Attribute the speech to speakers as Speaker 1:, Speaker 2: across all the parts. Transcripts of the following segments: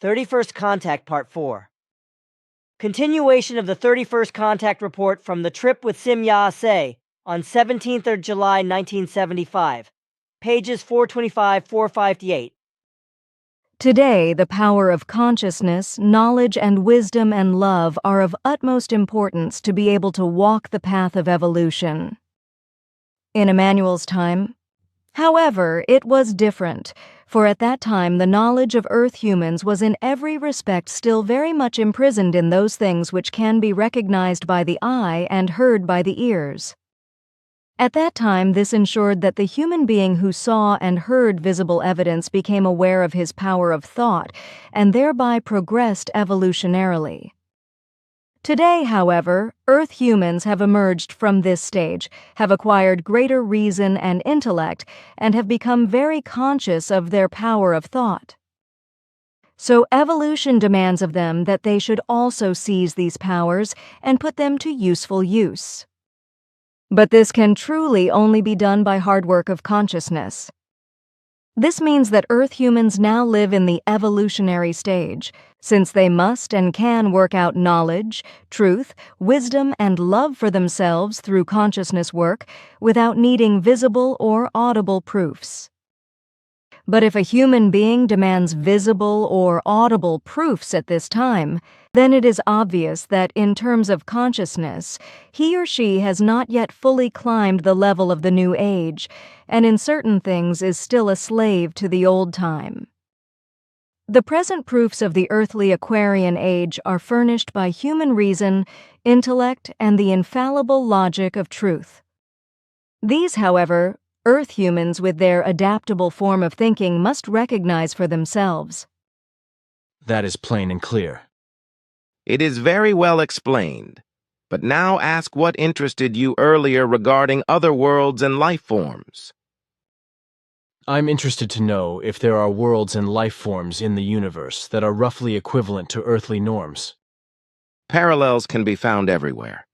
Speaker 1: 31st Contact Part 4. Continuation of the 31st Contact Report from the trip with Sim Yaase on 17th of July 1975. Pages 425-458.
Speaker 2: Today, the power of consciousness, knowledge, and wisdom and love are of utmost importance to be able to walk the path of evolution. In Emmanuel's time, however, it was different, for at that time the knowledge of Earth humans was in every respect still very much imprisoned in those things which can be recognized by the eye and heard by the ears. At that time, this ensured that the human being who saw and heard visible evidence became aware of his power of thought and thereby progressed evolutionarily. Today, however, Earth humans have emerged from this stage, have acquired greater reason and intellect, and have become very conscious of their power of thought. So evolution demands of them that they should also seize these powers and put them to useful use. But this can truly only be done by hard work of consciousness. This means that Earth humans now live in the evolutionary stage, since they must and can work out knowledge, truth, wisdom, and love for themselves through consciousness work without needing visible or audible proofs. But if a human being demands visible or audible proofs at this time, then it is obvious that in terms of consciousness, he or she has not yet fully climbed the level of the new age, and in certain things is still a slave to the old time. The present proofs of the earthly Aquarian age are furnished by human reason, intellect, and the infallible logic of truth. These, however, Earth humans with their adaptable form of thinking must recognize for themselves.
Speaker 3: That is plain and clear.
Speaker 4: It is very well explained, but now ask what interested you earlier regarding other worlds and life forms.
Speaker 3: I'm interested to know if there are worlds and life forms in the universe that are roughly equivalent to earthly norms.
Speaker 4: Parallels can be found everywhere.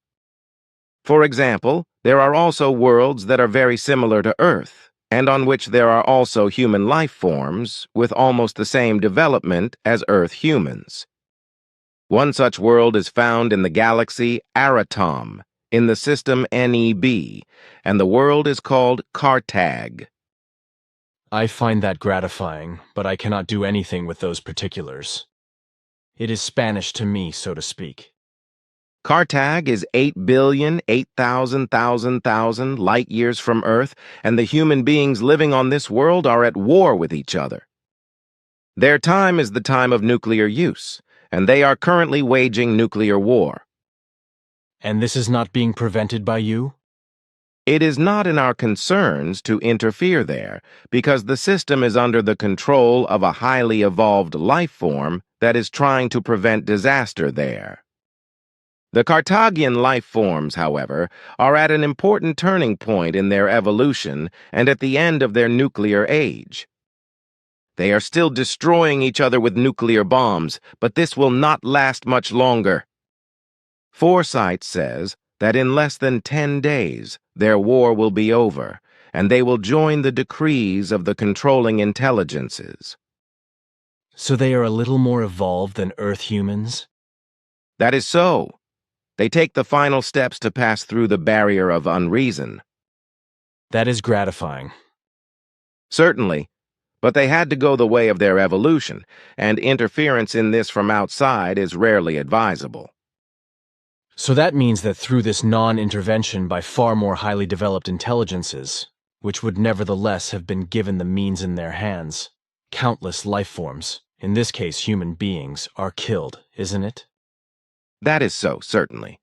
Speaker 4: For example, there are also worlds that are very similar to Earth, and on which there are also human life forms with almost the same development as Earth humans. One such world is found in the galaxy Aratom, in the system NEB, and the world is called Cartag.
Speaker 3: I find that gratifying, but I cannot do anything with those particulars. It is Spanish to me, so to speak.
Speaker 4: Cartag is 8,008,000,000 light years from Earth, and the human beings living on this world are at war with each other. Their time is the time of nuclear use, and they are currently waging nuclear war.
Speaker 3: And this is not being prevented by you?
Speaker 4: It is not in our concerns to interfere there, because the system is under the control of a highly evolved life form that is trying to prevent disaster there. The Cartagian life forms, however, are at an important turning point in their evolution and at the end of their nuclear age. They are still destroying each other with nuclear bombs, but this will not last much longer. Foresight says that in less than 10 days, their war will be over, and they will join the decrees of the controlling intelligences.
Speaker 3: So they are a little more evolved than Earth humans?
Speaker 4: That is so. They take the final steps to pass through the barrier of unreason.
Speaker 3: That is gratifying.
Speaker 4: Certainly, but they had to go the way of their evolution, and interference in this from outside is rarely advisable.
Speaker 3: So that means that through this non-intervention by far more highly developed intelligences, which would nevertheless have been given the means in their hands, countless life forms, in this case human beings, are killed, isn't it?
Speaker 4: That is so, certainly.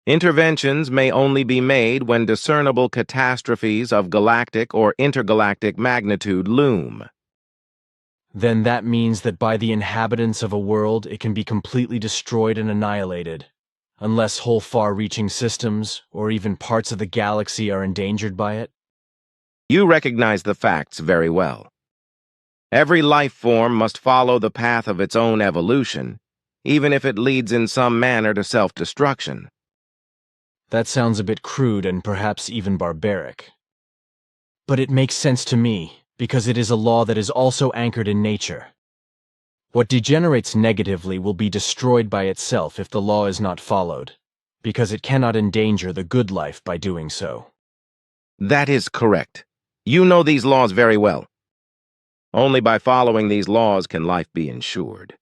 Speaker 4: Interventions may only be made when discernible catastrophes of galactic or intergalactic magnitude loom.
Speaker 3: Then that means that by the inhabitants of a world it can be completely destroyed and annihilated, unless whole far-reaching systems or even parts of the galaxy are endangered by it?
Speaker 4: You recognize the facts very well. Every life form must follow the path of its own evolution, even if it leads in some manner to self-destruction.
Speaker 3: That sounds a bit crude and perhaps even barbaric. But it makes sense to me, because it is a law that is also anchored in nature. What degenerates negatively will be destroyed by itself if the law is not followed, because it cannot endanger the good life by doing so.
Speaker 4: That is correct. You know these laws very well. Only by following these laws can life be ensured.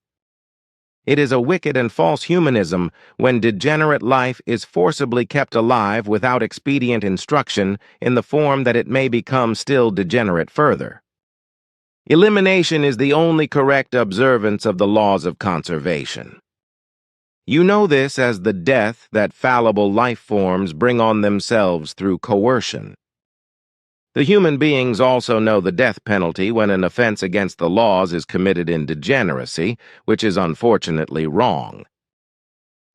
Speaker 4: It is a wicked and false humanism when degenerate life is forcibly kept alive without expedient instruction in the form that it may become still degenerate further. Elimination is the only correct observance of the laws of conservation. You know this as the death that fallible life forms bring on themselves through coercion. The human beings also know the death penalty when an offense against the laws is committed in degeneracy, which is unfortunately wrong.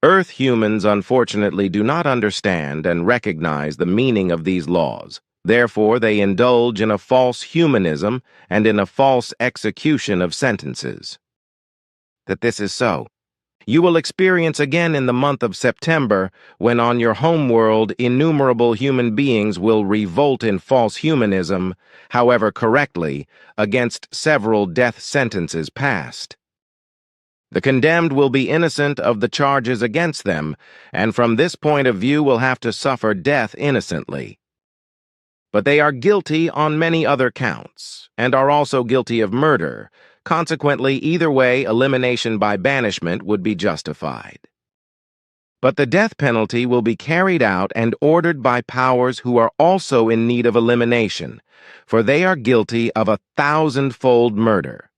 Speaker 4: Earth humans unfortunately do not understand and recognize the meaning of these laws. Therefore, they indulge in a false humanism and in a false execution of sentences. That this is so, you will experience again in the month of September when on your homeworld innumerable human beings will revolt in false humanism, however correctly, against several death sentences passed. The condemned will be innocent of the charges against them, and from this point of view will have to suffer death innocently. But they are guilty on many other counts, and are also guilty of murder. Consequently, either way, elimination by banishment would be justified. But the death penalty will be carried out and ordered by powers who are also in need of elimination, for they are guilty of 1,000-fold murder.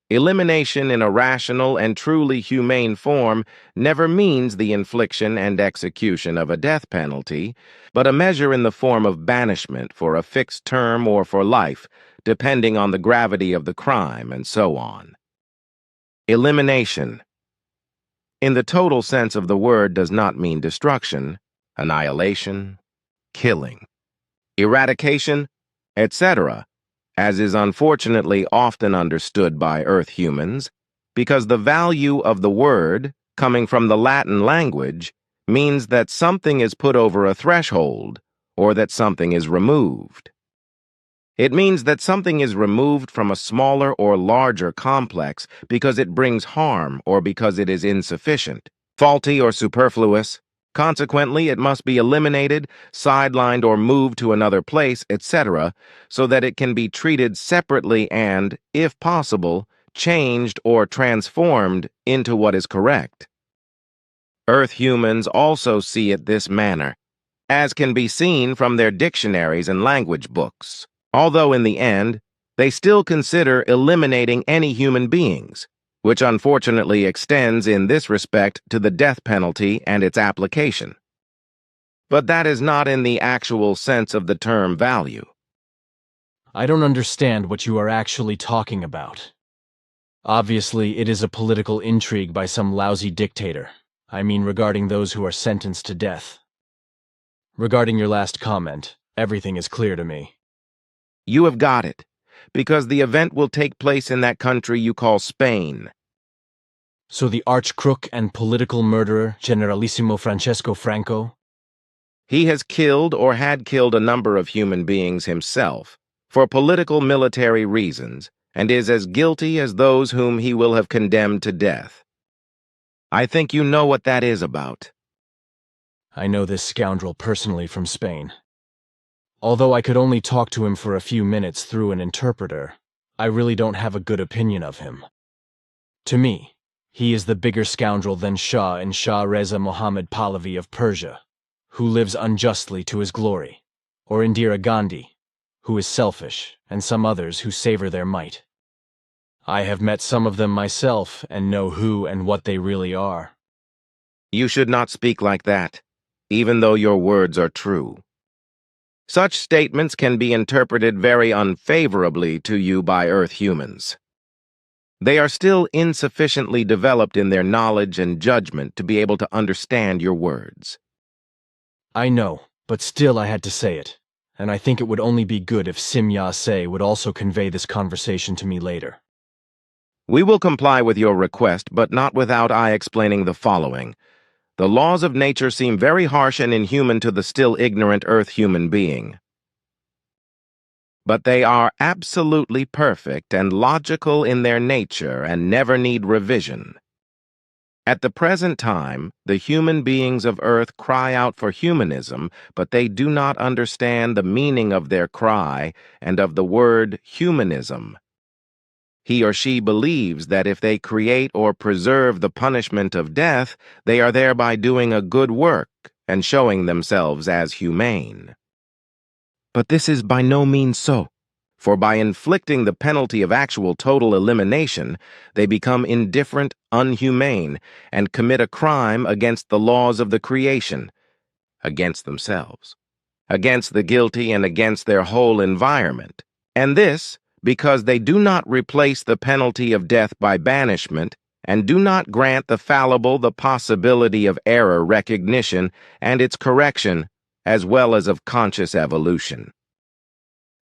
Speaker 4: Elimination in a rational and truly humane form never means the infliction and execution of a death penalty, but a measure in the form of banishment for a fixed term or for life, depending on the gravity of the crime, and so on. Elimination, in the total sense of the word, does not mean destruction, annihilation, killing, eradication, etc., as is unfortunately often understood by Earth humans, because the value of the word, coming from the Latin language, means that something is put over a threshold, or that something is removed. It means that something is removed from a smaller or larger complex because it brings harm or because it is insufficient, faulty or superfluous. Consequently, it must be eliminated, sidelined, or moved to another place, etc., so that it can be treated separately and, if possible, changed or transformed into what is correct. Earth humans also see it this manner, as can be seen from their dictionaries and language books, although in the end, they still consider eliminating any human beings, which unfortunately extends in this respect to the death penalty and its application. But that is not in the actual sense of the term value.
Speaker 3: I don't understand what you are actually talking about. Obviously, it is a political intrigue by some lousy dictator. I mean regarding those who are sentenced to death. Regarding your last comment, everything is clear to me.
Speaker 4: You have got it, because the event will take place in that country you call Spain.
Speaker 3: So the arch-crook and political murderer, Generalissimo Francesco Franco?
Speaker 4: He has killed or had killed a number of human beings himself, for political military reasons, and is as guilty as those whom he will have condemned to death. I think you know what that is about.
Speaker 3: I know this scoundrel personally from Spain. Although I could only talk to him for a few minutes through an interpreter, I really don't have a good opinion of him. To me, he is the bigger scoundrel than Shah and Shah Reza Mohammad Pahlavi of Persia, who lives unjustly to his glory, or Indira Gandhi, who is selfish, and some others who savor their might. I have met some of them myself and know who and what they really are.
Speaker 4: You should not speak like that, even though your words are true. Such statements can be interpreted very unfavorably to you by Earth humans. They are still insufficiently developed in their knowledge and judgment to be able to understand your words.
Speaker 3: I know, but still I had to say it, and I think it would only be good if Simya Se would also convey this conversation to me later.
Speaker 4: We will comply with your request, but not without I explaining the following. The laws of nature seem very harsh and inhuman to the still ignorant Earth human being. but they are absolutely perfect and logical in their nature and never need revision. At the present time, the human beings of Earth cry out for humanism, but they do not understand the meaning of their cry and of the word humanism. He or she believes that if they create or preserve the punishment of death, they are thereby doing a good work and showing themselves as humane. But this is by no means so, for by inflicting the penalty of actual total elimination, they become indifferent, unhumane, and commit a crime against the laws of the creation, against themselves, against the guilty, and against their whole environment. And this, because they do not replace the penalty of death by banishment, and do not grant the fallible the possibility of error recognition and its correction, as well as of conscious evolution.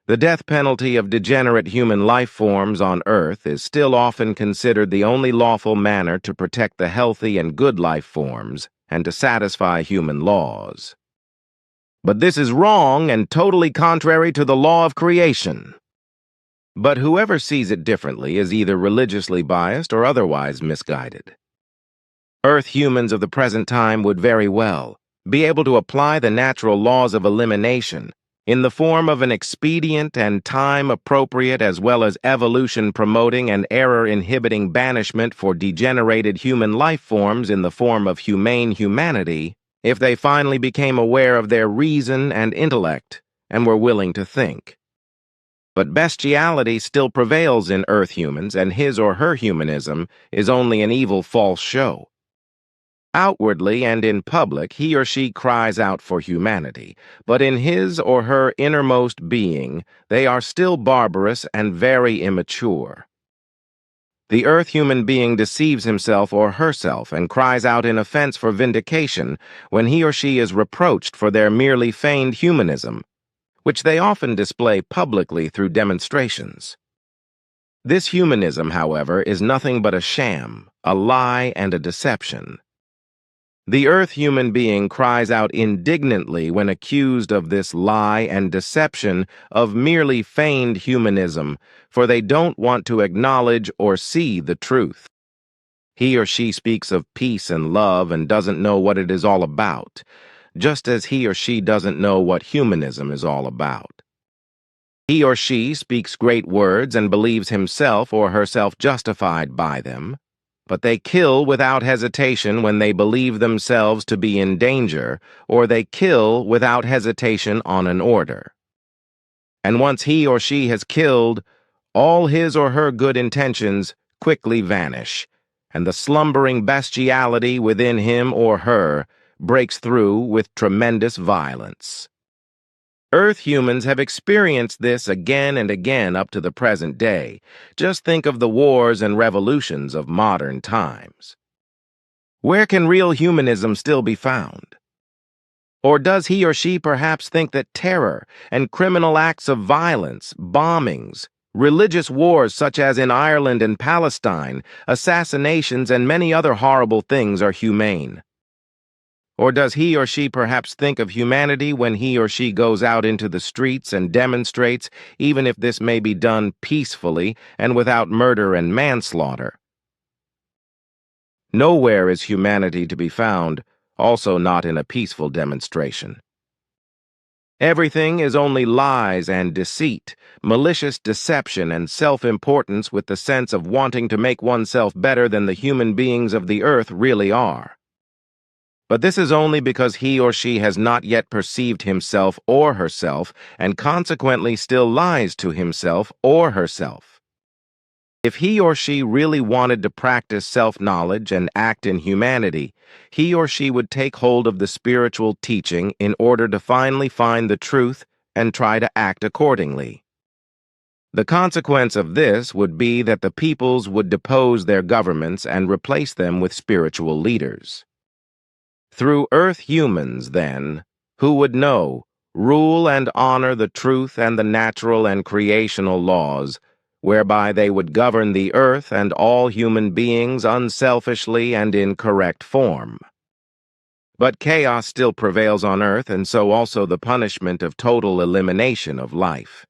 Speaker 4: The death penalty of degenerate human life forms on Earth is still often considered the only lawful manner to protect the healthy and good life forms and to satisfy human laws. But this is wrong and totally contrary to the law of creation. But whoever sees it differently is either religiously biased or otherwise misguided. Earth humans of the present time would very well be able to apply the natural laws of elimination in the form of an expedient and time-appropriate as well as evolution-promoting and error-inhibiting banishment for degenerated human life forms in the form of humane humanity if they finally became aware of their reason and intellect and were willing to think. But bestiality still prevails in Earth humans, and his or her humanism is only an evil false show. Outwardly and in public, he or she cries out for humanity, but in his or her innermost being, they are still barbarous and very immature. The Earth human being deceives himself or herself and cries out in offense for vindication when he or she is reproached for their merely feigned humanism, which they often display publicly through demonstrations. This humanism, however, is nothing but a sham, a lie, and a deception. The Earth human being cries out indignantly when accused of this lie and deception of merely feigned humanism, for they don't want to acknowledge or see the truth. He or she speaks of peace and love and doesn't know what it is all about, just as he or she doesn't know what humanism is all about. He or she speaks great words and believes himself or herself justified by them, but they kill without hesitation when they believe themselves to be in danger, or they kill without hesitation on an order. And once he or she has killed, all his or her good intentions quickly vanish, and the slumbering bestiality within him or her breaks through with tremendous violence. Earth humans have experienced this again and again up to the present day. Just think of the wars and revolutions of modern times. Where can real humanism still be found? Or does he or she perhaps think that terror and criminal acts of violence, bombings, religious wars such as in Ireland and Palestine, assassinations, and many other horrible things are humane? Or does he or she perhaps think of humanity when he or she goes out into the streets and demonstrates, even if this may be done peacefully and without murder and manslaughter? Nowhere is humanity to be found, also not in a peaceful demonstration. Everything is only lies and deceit, malicious deception and self-importance with the sense of wanting to make oneself better than the human beings of the earth really are. But this is only because he or she has not yet perceived himself or herself, and consequently still lies to himself or herself. If he or she really wanted to practice self-knowledge and act in humanity, he or she would take hold of the spiritual teaching in order to finally find the truth and try to act accordingly. The consequence of this would be that the peoples would depose their governments and replace them with spiritual leaders. Through Earth humans, then, who would know, rule and honor the truth and the natural and creational laws, whereby they would govern the earth and all human beings unselfishly and in correct form. But chaos still prevails on Earth, and so also the punishment of total elimination of life.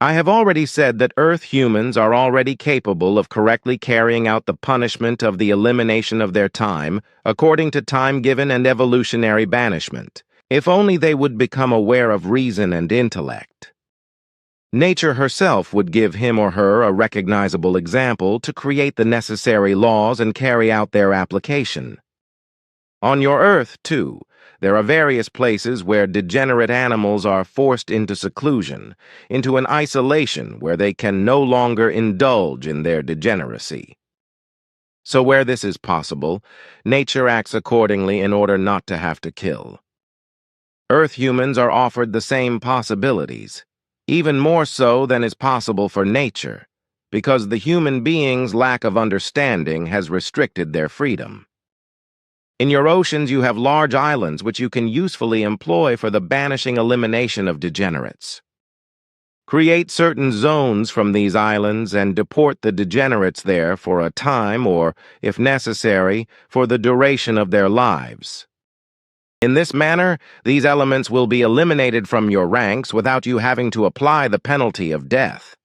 Speaker 4: I have already said that Earth humans are already capable of correctly carrying out the punishment of the elimination of their time according to time-given and evolutionary banishment, if only they would become aware of reason and intellect. Nature herself would give him or her a recognizable example to create the necessary laws and carry out their application. On your Earth, too, there are various places where degenerate animals are forced into seclusion, into an isolation where they can no longer indulge in their degeneracy. So where this is possible, nature acts accordingly in order not to have to kill. Earth humans are offered the same possibilities, even more so than is possible for nature, because the human being's lack of understanding has restricted their freedom. In your oceans you have large islands which you can usefully employ for the banishing elimination of degenerates. Create certain zones from these islands and deport the degenerates there for a time or, if necessary, for the duration of their lives. In this manner, these elements will be eliminated from your ranks without you having to apply the penalty of death.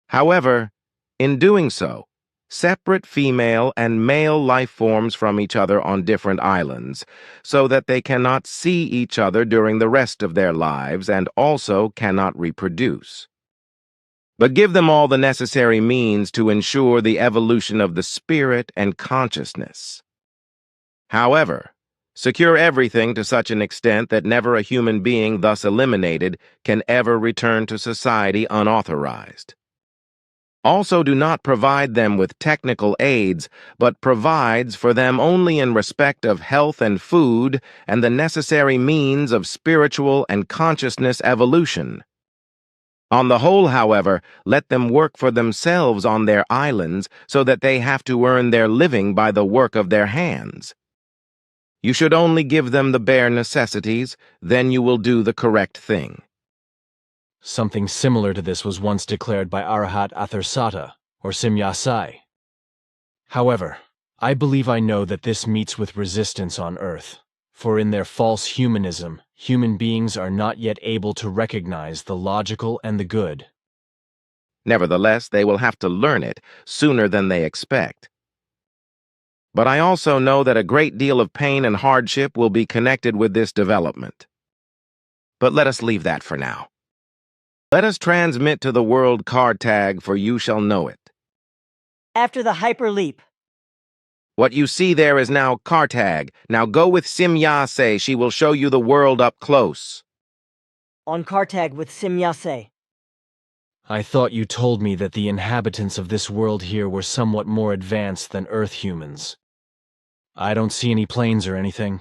Speaker 4: However, in doing so, separate female and male life forms from each other on different islands, so that they cannot see each other during the rest of their lives and also cannot reproduce. But give them all the necessary means to ensure the evolution of the spirit and consciousness. However, secure everything to such an extent that never a human being thus eliminated can ever return to society unauthorized. Also do not provide them with technical aids, but provides for them only in respect of health and food and the necessary means of spiritual and consciousness evolution. On the whole, however, let them work for themselves on their islands so that they have to earn their living by the work of their hands. You should only give them the bare necessities, then you will do the correct thing.
Speaker 3: Something similar to this was once declared by Arahat Athersata, or Simyasai. However, I believe I know that this meets with resistance on Earth, for in their false humanism, human beings are not yet able to recognize the logical and the good.
Speaker 4: Nevertheless, they will have to learn it sooner than they expect. But I also know that a great deal of pain and hardship will be connected with this development. But let us leave that for now. Let us transmit to the world Kartag, for you shall know it.
Speaker 1: After the hyperleap.
Speaker 4: What you see there is now Kartag. Now go with Simyase. She will show you the world up close.
Speaker 1: On Kartag with Simyase.
Speaker 3: I thought you told me that the inhabitants of this world here were somewhat more advanced than Earth humans. I don't see any planes or anything.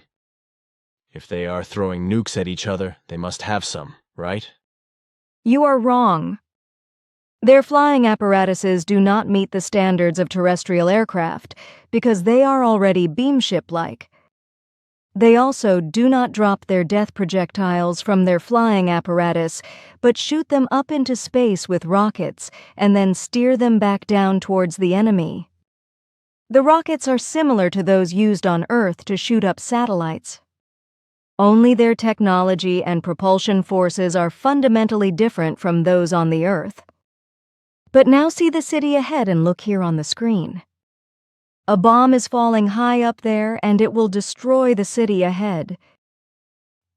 Speaker 3: If they are throwing nukes at each other, they must have some, right?
Speaker 2: You are wrong. Their flying apparatuses do not meet the standards of terrestrial aircraft because they are already beamship-like. They also do not drop their death projectiles from their flying apparatus, but shoot them up into space with rockets and then steer them back down towards the enemy. The rockets are similar to those used on Earth to shoot up satellites. Only their technology and propulsion forces are fundamentally different from those on the Earth. But now see the city ahead and look here on the screen. A bomb is falling high up there and it will destroy the city ahead.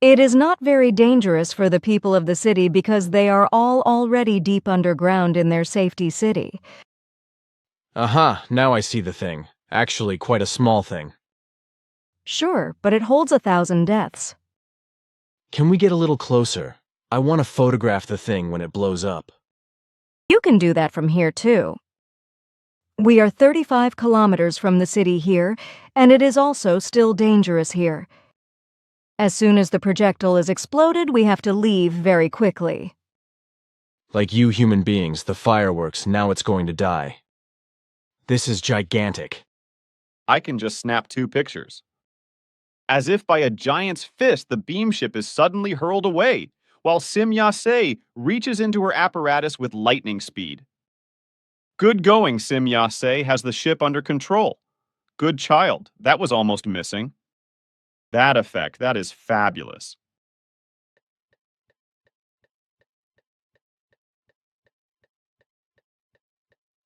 Speaker 2: It is not very dangerous for the people of the city because they are all already deep underground in their safety city.
Speaker 3: Aha, now I see the thing. Actually, quite a small thing.
Speaker 2: Sure, but it holds 1,000 deaths.
Speaker 3: Can we get a little closer? I want to photograph the thing when it blows up.
Speaker 2: You can do that from here, too. We are 35 kilometers from the city here, and it is also still dangerous here. As soon as the projectile is exploded, we have to leave very quickly.
Speaker 3: Like you human beings, the fireworks, now it's going to die. This is gigantic.
Speaker 5: I can just snap 2 pictures. As if by a giant's fist, the beamship is suddenly hurled away, while Simyase reaches into her apparatus with lightning speed. Good going, Simyase has the ship under control. Good child, that was almost missing. That effect, that is fabulous.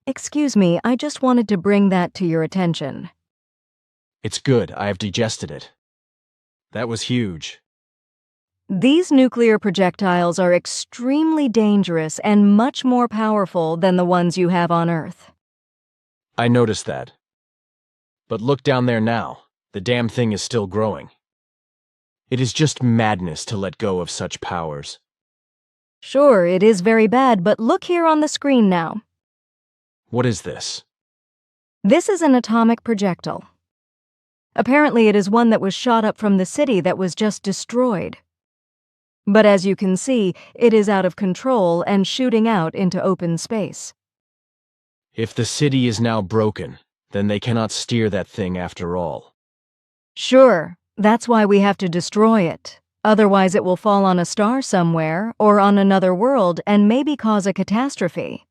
Speaker 2: Excuse me, I just wanted to bring that to your attention.
Speaker 3: It's good, I have digested it. That was huge.
Speaker 2: These nuclear projectiles are extremely dangerous and much more powerful than the ones you have on Earth.
Speaker 3: I noticed that. But look down there now. The damn thing is still growing. It is just madness to let go of such powers.
Speaker 2: Sure, it is very bad, but look here on the screen now.
Speaker 3: What is this?
Speaker 2: This is an atomic projectile. Apparently, it is one that was shot up from the city that was just destroyed. But as you can see, it is out of control and shooting out into open space.
Speaker 3: If the city is now broken, then they cannot steer that thing after all.
Speaker 2: Sure, that's why we have to destroy it. Otherwise, it will fall on a star somewhere or on another world and maybe cause a catastrophe.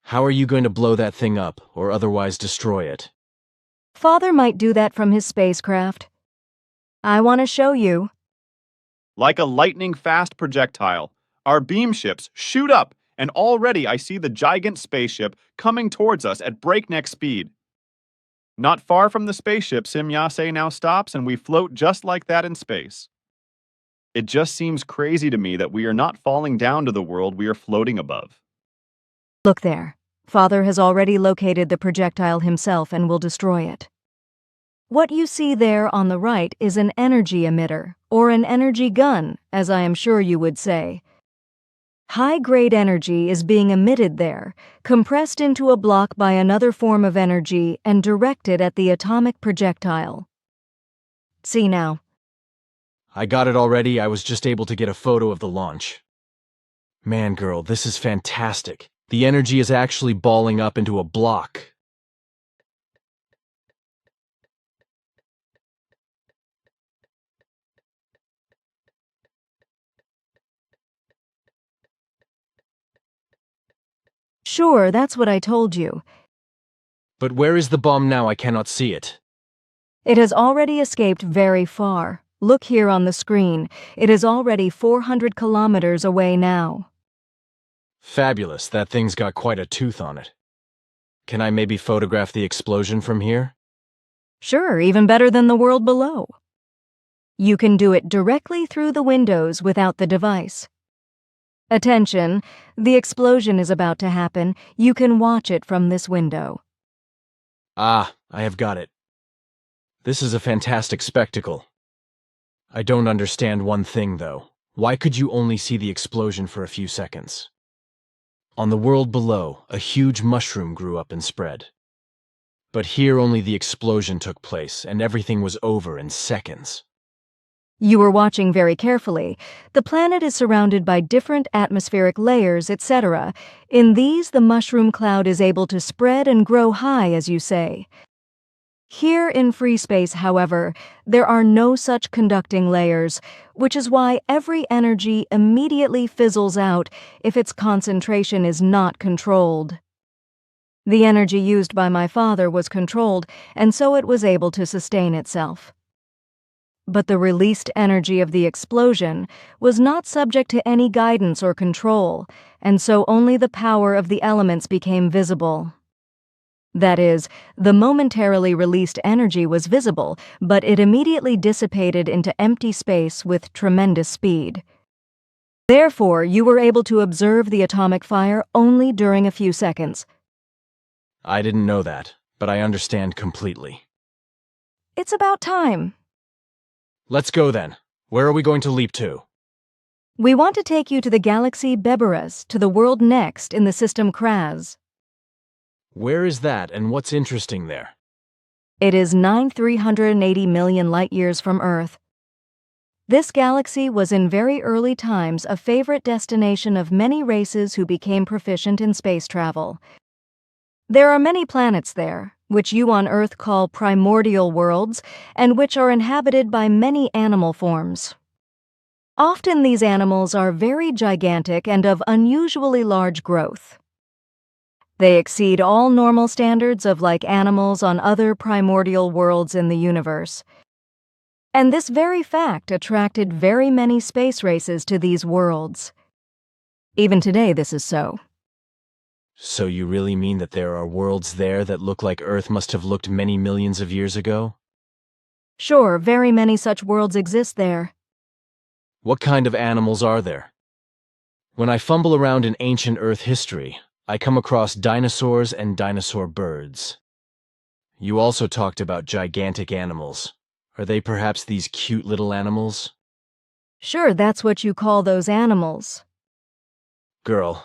Speaker 3: How are you going to blow that thing up or otherwise destroy it?
Speaker 2: Father might do that from his spacecraft. I want to show you.
Speaker 5: Like a lightning-fast projectile, our beam ships shoot up, and already I see the gigant spaceship coming towards us at breakneck speed. Not far from the spaceship, Simyase now stops, and we float just like that in space. It just seems crazy to me that we are not falling down to the world we are floating above.
Speaker 2: Look there. Father has already located the projectile himself and will destroy it. What you see there on the right is an energy emitter, or an energy gun, as I am sure you would say. High-grade energy is being emitted there, compressed into a block by another form of energy and directed at the atomic projectile. See now.
Speaker 3: I got it already, I was just able to get a photo of the launch. Man, girl, this is fantastic. The energy is actually balling up into a block.
Speaker 2: Sure, that's what I told you.
Speaker 3: But where is the bomb now? I cannot see it.
Speaker 2: It has already escaped very far. Look here on the screen. It is already 400 kilometers away now.
Speaker 3: Fabulous, that thing's got quite a tooth on it. Can I maybe photograph the explosion from here?
Speaker 2: Sure, even better than the world below. You can do it directly through the windows without the device. Attention, the explosion is about to happen. You can watch it from this window.
Speaker 3: Ah, I have got it. This is a fantastic spectacle. I don't understand one thing, though. Why could you only see the explosion for a few seconds? On the world below, a huge mushroom grew up and spread. But here only the explosion took place, and everything was over in seconds.
Speaker 2: You were watching very carefully. The planet is surrounded by different atmospheric layers, etc. In these, the mushroom cloud is able to spread and grow high, as you say. Here in free space, however, there are no such conducting layers, which is why every energy immediately fizzles out if its concentration is not controlled. The energy used by my father was controlled, and so it was able to sustain itself. But the released energy of the explosion was not subject to any guidance or control, and so only the power of the elements became visible. That is, the momentarily released energy was visible, but it immediately dissipated into empty space with tremendous speed. Therefore, you were able to observe the atomic fire only during a few seconds.
Speaker 3: I didn't know that, but I understand completely.
Speaker 2: It's about time.
Speaker 3: Let's go then. Where are we going to leap to?
Speaker 2: We want to take you to the galaxy Beberes, to the world next in the system Kraz.
Speaker 3: Where is that, and what's interesting there?
Speaker 2: It is 9,380 million light-years from Earth. This galaxy was in very early times a favorite destination of many races who became proficient in space travel. There are many planets there, which you on Earth call primordial worlds, and which are inhabited by many animal forms. Often these animals are very gigantic and of unusually large growth. They exceed all normal standards of like animals on other primordial worlds in the universe. And this very fact attracted very many space races to these worlds. Even today this is so.
Speaker 3: So you really mean that there are worlds there that look like Earth must have looked many millions of years ago?
Speaker 2: Sure, very many such worlds exist there.
Speaker 3: What kind of animals are there? When I fumble around in ancient Earth history, I come across dinosaurs and dinosaur birds. You also talked about gigantic animals. Are they perhaps these cute little animals?
Speaker 2: Sure, that's what you call those animals.
Speaker 3: Girl,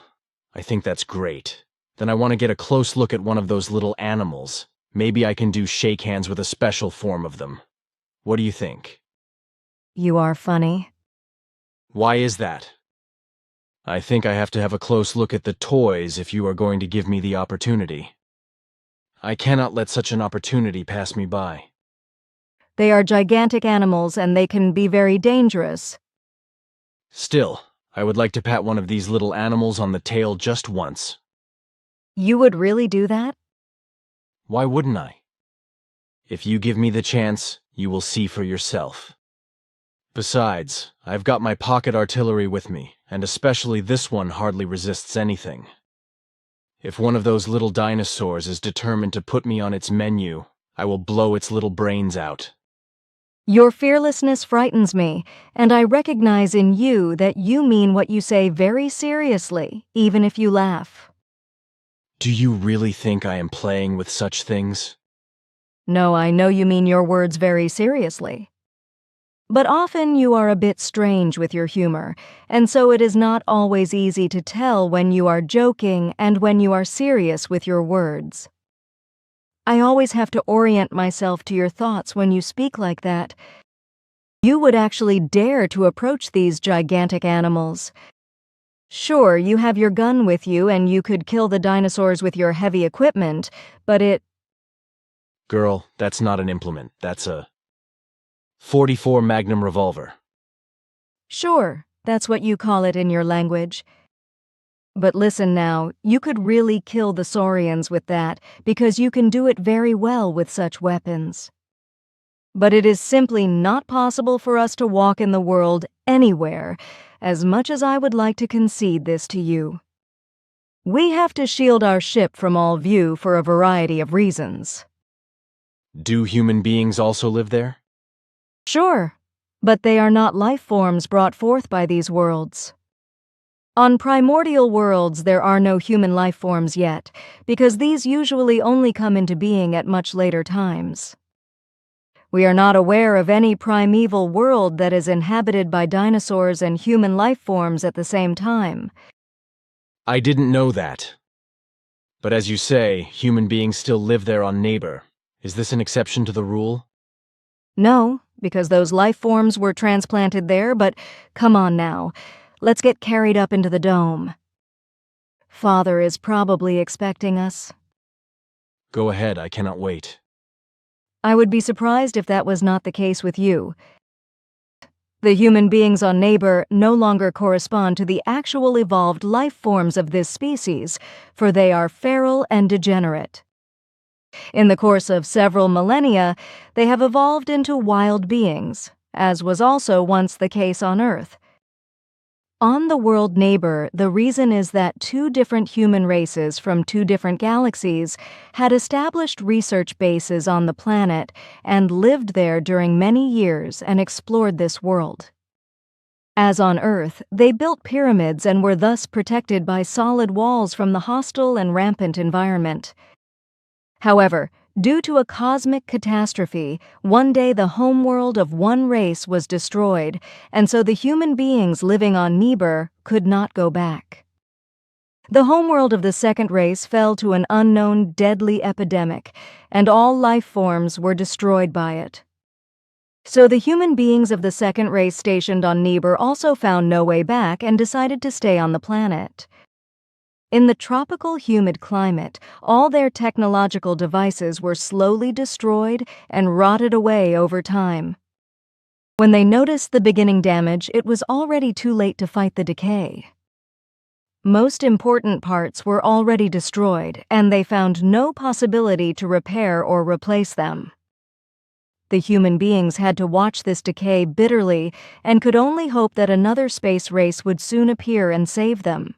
Speaker 3: I think that's great. Then I want to get a close look at one of those little animals. Maybe I can do shake hands with a special form of them. What do you think?
Speaker 2: You are funny.
Speaker 3: Why is that? I think I have to have a close look at the toys if you are going to give me the opportunity. I cannot let such an opportunity pass me by.
Speaker 2: They are gigantic animals and they can be very dangerous.
Speaker 3: Still, I would like to pat one of these little animals on the tail just once.
Speaker 2: You would really do that?
Speaker 3: Why wouldn't I? If you give me the chance, you will see for yourself. Besides, I've got my pocket artillery with me, and especially this one hardly resists anything. If one of those little dinosaurs is determined to put me on its menu, I will blow its little brains out.
Speaker 2: Your fearlessness frightens me, and I recognize in you that you mean what you say very seriously, even if you laugh.
Speaker 3: Do you really think I am playing with such things?
Speaker 2: No, I know you mean your words very seriously. But often you are a bit strange with your humor, and so it is not always easy to tell when you are joking and when you are serious with your words. I always have to orient myself to your thoughts when you speak like that. You would actually dare to approach these gigantic animals. Sure, you have your gun with you and you could kill the dinosaurs with your heavy equipment, but
Speaker 3: Girl, that's not an implement, that's a .44 Magnum revolver.
Speaker 2: Sure, that's what you call it in your language. But listen now, you could really kill the saurians with that, because you can do it very well with such weapons. But it is simply not possible for us to walk in the world anywhere, as much as I would like to concede this to you. We have to shield our ship from all view for a variety of reasons.
Speaker 3: Do human beings also live there?
Speaker 2: Sure, but they are not life forms brought forth by these worlds. On primordial worlds, there are no human life forms yet, because these usually only come into being at much later times. We are not aware of any primeval world that is inhabited by dinosaurs and human life forms at the same time.
Speaker 3: I didn't know that. But as you say, human beings still live there on Neighbor. Is this an exception to the rule?
Speaker 2: No, because those life forms were transplanted there, but come on now. Let's get carried up into the dome. Father is probably expecting us.
Speaker 3: Go ahead, I cannot wait.
Speaker 2: I would be surprised if that was not the case with you. The human beings on Neighbor no longer correspond to the actual evolved life forms of this species, for they are feral and degenerate. In the course of several millennia, they have evolved into wild beings, as was also once the case on Earth. On the world Neighbor, the reason is that two different human races from two different galaxies had established research bases on the planet and lived there during many years and explored this world. As on Earth, they built pyramids and were thus protected by solid walls from the hostile and rampant environment. However, due to a cosmic catastrophe, one day the homeworld of one race was destroyed, and so the human beings living on Neighbor could not go back. The homeworld of the second race fell to an unknown deadly epidemic, and all life forms were destroyed by it. So the human beings of the second race stationed on Neighbor also found no way back and decided to stay on the planet. In the tropical humid climate, all their technological devices were slowly destroyed and rotted away over time. When they noticed the beginning damage, it was already too late to fight the decay. Most important parts were already destroyed, and they found no possibility to repair or replace them. The human beings had to watch this decay bitterly and could only hope that another space race would soon appear and save them.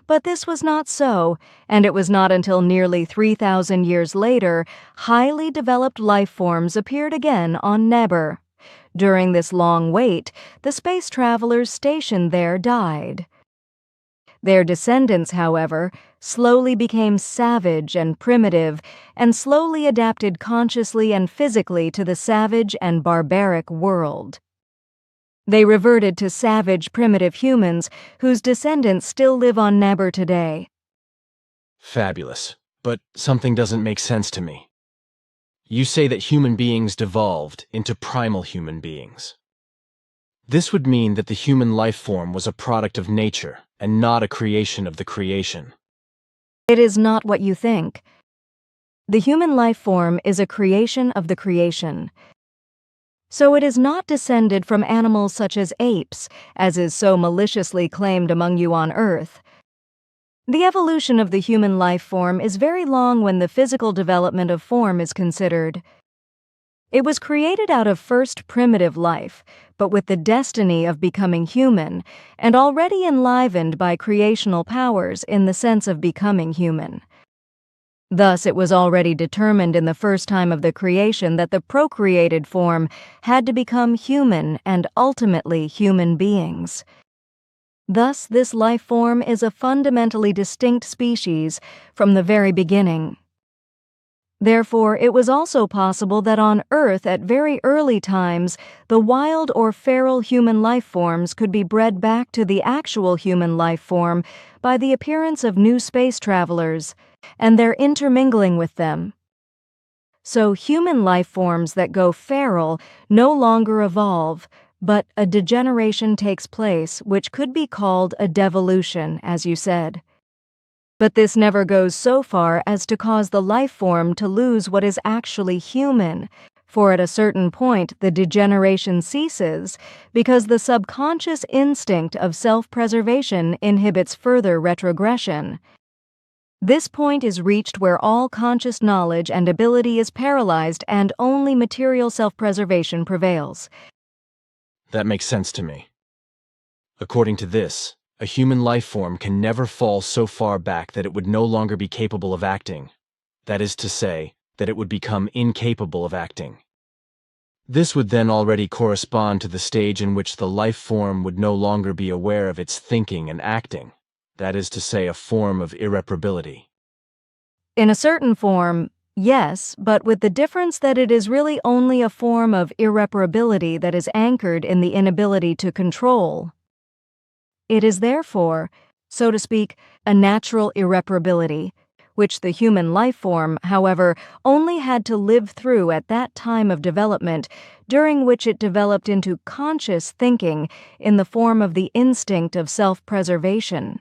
Speaker 2: But this was not so, and it was not until nearly 3,000 years later highly developed life forms appeared again on Neber. During this long wait, the space travelers stationed there died. Their descendants, however, slowly became savage and primitive, and slowly adapted consciously and physically to the savage and barbaric world. They reverted to savage primitive humans whose descendants still live on Neber today.
Speaker 3: Fabulous. But something doesn't make sense to me. You say that human beings devolved into primal human beings. This would mean that the human life form was a product of nature and not a creation of the creation.
Speaker 2: It is not what you think. The human life form is a creation of the creation. So it is not descended from animals such as apes, as is so maliciously claimed among you on Earth. The evolution of the human life form is very long when the physical development of form is considered. It was created out of first primitive life, but with the destiny of becoming human, and already enlivened by creational powers in the sense of becoming human. Thus, it was already determined in the first time of the creation that the procreated form had to become human and ultimately human beings. Thus, this life form is a fundamentally distinct species from the very beginning. Therefore, it was also possible that on Earth at very early times, the wild or feral human life forms could be bred back to the actual human life form by the appearance of new space travelers and their intermingling with them. So human life forms that go feral no longer evolve, but a degeneration takes place which could be called a devolution, as you said. But this never goes so far as to cause the life form to lose what is actually human, for at a certain point the degeneration ceases because the subconscious instinct of self-preservation inhibits further retrogression. This point is reached where all conscious knowledge and ability is paralyzed and only material self-preservation prevails.
Speaker 3: That makes sense to me. According to this, a human life form can never fall so far back that it would no longer be capable of acting. That is to say, that it would become incapable of acting. This would then already correspond to the stage in which the life form would no longer be aware of its thinking and acting. That is to say, a form of irreparability.
Speaker 2: In a certain form, yes, but with the difference that it is really only a form of irreparability that is anchored in the inability to control. It is therefore, so to speak, a natural irreparability, which the human life form, however, only had to live through at that time of development, during which it developed into conscious thinking in the form of the instinct of self-preservation.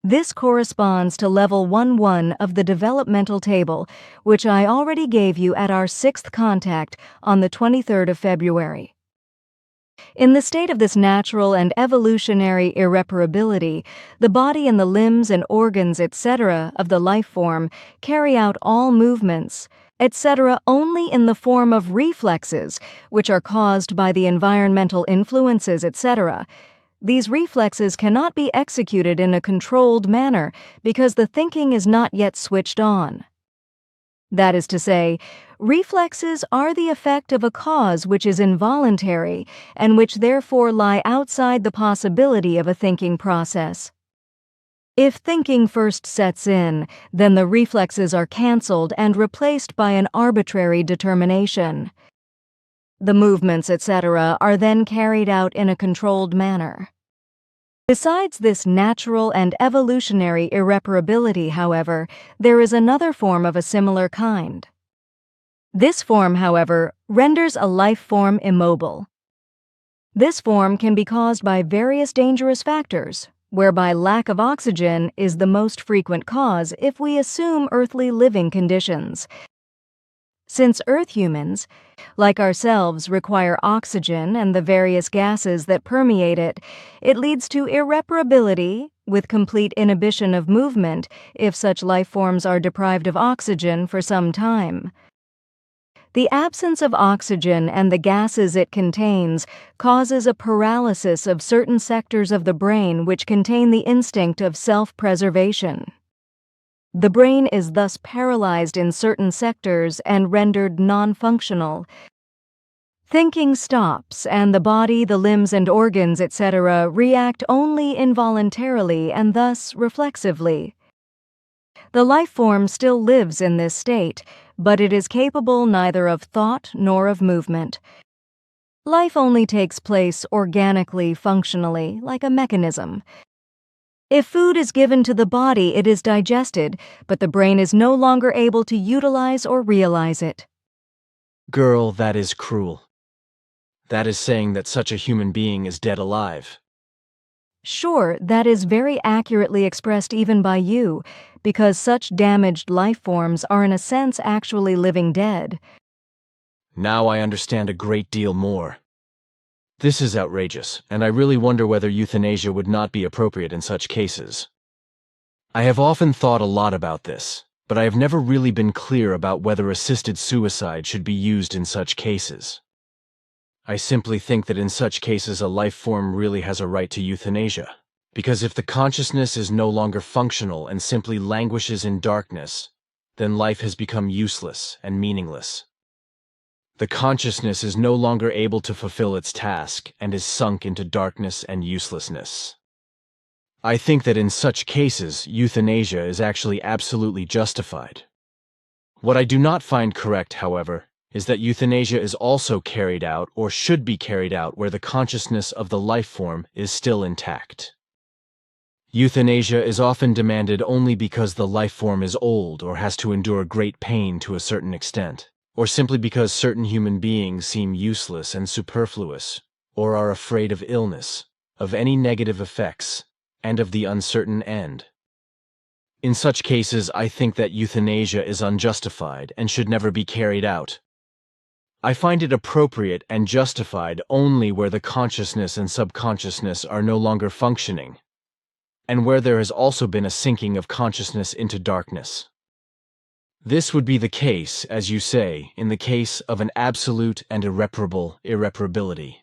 Speaker 2: This corresponds to level 1-1 of the developmental table, which I already gave you at our 6th contact on the 23rd of February. In the state of this natural and evolutionary irreparability, the body and the limbs and organs, etc., of the life form carry out all movements, etc., only in the form of reflexes, which are caused by the environmental influences, etc. These reflexes cannot be executed in a controlled manner because the thinking is not yet switched on. That is to say, reflexes are the effect of a cause which is involuntary and which therefore lie outside the possibility of a thinking process. If thinking first sets in, then the reflexes are cancelled and replaced by an arbitrary determination. The movements, etc., are then carried out in a controlled manner. Besides this natural and evolutionary irreparability, however, there is another form of a similar kind. This form, however, renders a life form immobile. This form can be caused by various dangerous factors, whereby lack of oxygen is the most frequent cause if we assume earthly living conditions. Since Earth humans, like ourselves, require oxygen and the various gases that permeate it, it leads to irreparability, with complete inhibition of movement if such life forms are deprived of oxygen for some time. The absence of oxygen and the gases it contains causes a paralysis of certain sectors of the brain which contain the instinct of self-preservation. The brain is thus paralyzed in certain sectors and rendered non-functional. Thinking stops, and the body, the limbs and organs, etc., react only involuntarily and thus reflexively. The life form still lives in this state, but it is capable neither of thought nor of movement. Life only takes place organically, functionally, like a mechanism. If food is given to the body, it is digested, but the brain is no longer able to utilize or realize it.
Speaker 3: Girl, that is cruel. That is saying that such a human being is dead alive.
Speaker 2: Sure, that is very accurately expressed even by you, because such damaged life forms are in a sense actually living dead.
Speaker 3: Now I understand a great deal more. This is outrageous, and I really wonder whether euthanasia would not be appropriate in such cases. I have often thought a lot about this, but I have never really been clear about whether assisted suicide should be used in such cases. I simply think that in such cases a life form really has a right to euthanasia, because if the consciousness is no longer functional and simply languishes in darkness, then life has become useless and meaningless. The consciousness is no longer able to fulfill its task and is sunk into darkness and uselessness. I think that in such cases, euthanasia is actually absolutely justified. What I do not find correct, however, is that euthanasia is also carried out or should be carried out where the consciousness of the life form is still intact. Euthanasia is often demanded only because the life form is old or has to endure great pain to a certain extent, or simply because certain human beings seem useless and superfluous, or are afraid of illness, of any negative effects, and of the uncertain end. In such cases, I think that euthanasia is unjustified and should never be carried out. I find it appropriate and justified only where the consciousness and subconsciousness are no longer functioning, and where there has also been a sinking of consciousness into darkness. This would be the case, as you say, in the case of an absolute and irreparable irreparability.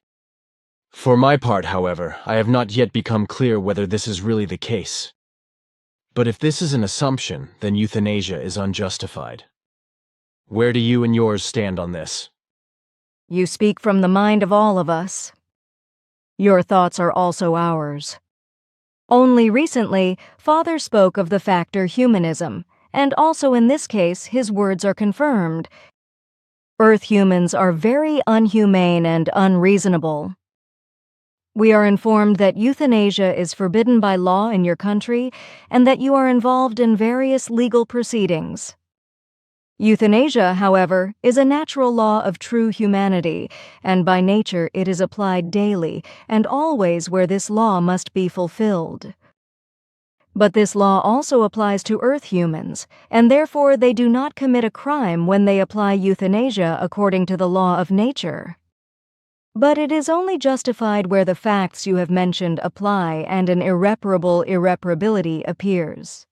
Speaker 3: For my part, however, I have not yet become clear whether this is really the case. But if this is an assumption, then euthanasia is unjustified. Where do you and yours stand on this?
Speaker 2: You speak from the mind of all of us. Your thoughts are also ours. Only recently, Father spoke of the factor humanism, and also in this case, his words are confirmed. Earth humans are very unhumane and unreasonable. We are informed that euthanasia is forbidden by law in your country and that you are involved in various legal proceedings. Euthanasia, however, is a natural law of true humanity, and by nature it is applied daily and always where this law must be fulfilled. But this law also applies to Earth humans, and therefore they do not commit a crime when they apply euthanasia according to the law of nature. But it is only justified where the facts you have mentioned apply and an irreparable irreparability appears.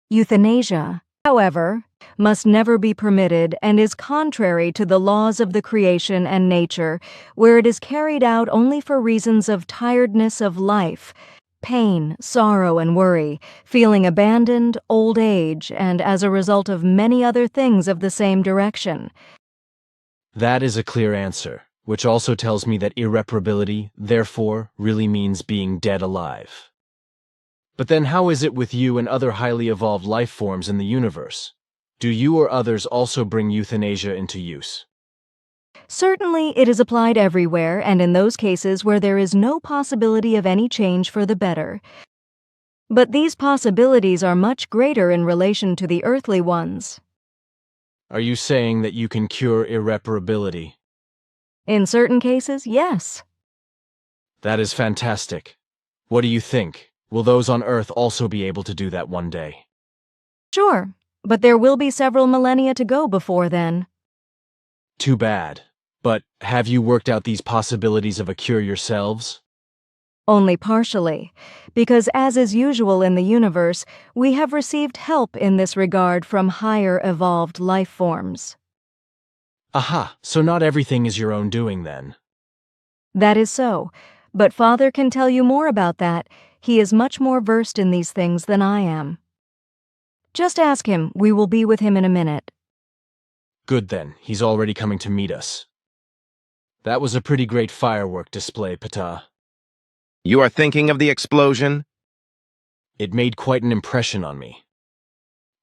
Speaker 2: Euthanasia, however, must never be permitted and is contrary to the laws of the creation and nature, where it is carried out only for reasons of tiredness of life, pain, sorrow, and worry, feeling abandoned, old age, and as a result of many other things of the same direction.
Speaker 3: That is a clear answer, which also tells me that irreparability, therefore, really means being dead alive. But then how is it with you and other highly evolved life forms in the universe? Do you or others also bring euthanasia into use?
Speaker 2: Certainly, it is applied everywhere and in those cases where there is no possibility of any change for the better. But these possibilities are much greater in relation to the earthly ones.
Speaker 3: Are you saying that you can cure irreparability?
Speaker 2: In certain cases, yes.
Speaker 3: That is fantastic. What do you think? Will those on Earth also be able to do that one day?
Speaker 2: Sure, but there will be several millennia to go before then.
Speaker 3: Too bad. But have you worked out these possibilities of a cure yourselves?
Speaker 2: Only partially, because as is usual in the universe, we have received help in this regard from higher evolved life forms.
Speaker 3: Aha, so not everything is your own doing then.
Speaker 2: That is so, but Father can tell you more about that. He is much more versed in these things than I am. Just ask him. We will be with him in a minute.
Speaker 3: Good then, he's already coming to meet us. That was a pretty great firework display, Ptah.
Speaker 4: You are thinking of the explosion?
Speaker 3: It made quite an impression on me.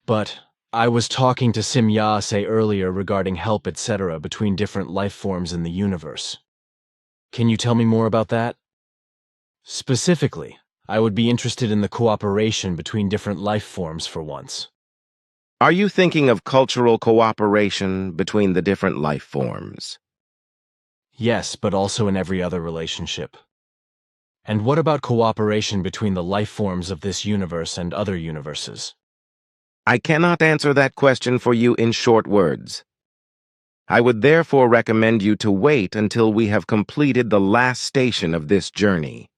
Speaker 3: But I was talking to Simyase earlier regarding help, etc., between different life forms in the universe. Can you tell me more about that? Specifically, I would be interested in the cooperation between different life forms for once.
Speaker 4: Are you thinking of cultural cooperation between the different life forms?
Speaker 3: Yes, but also in every other relationship. And what about cooperation between the life forms of this universe and other universes?
Speaker 4: I cannot answer that question for you in short words. I would therefore recommend you to wait until we have completed the last station of this journey.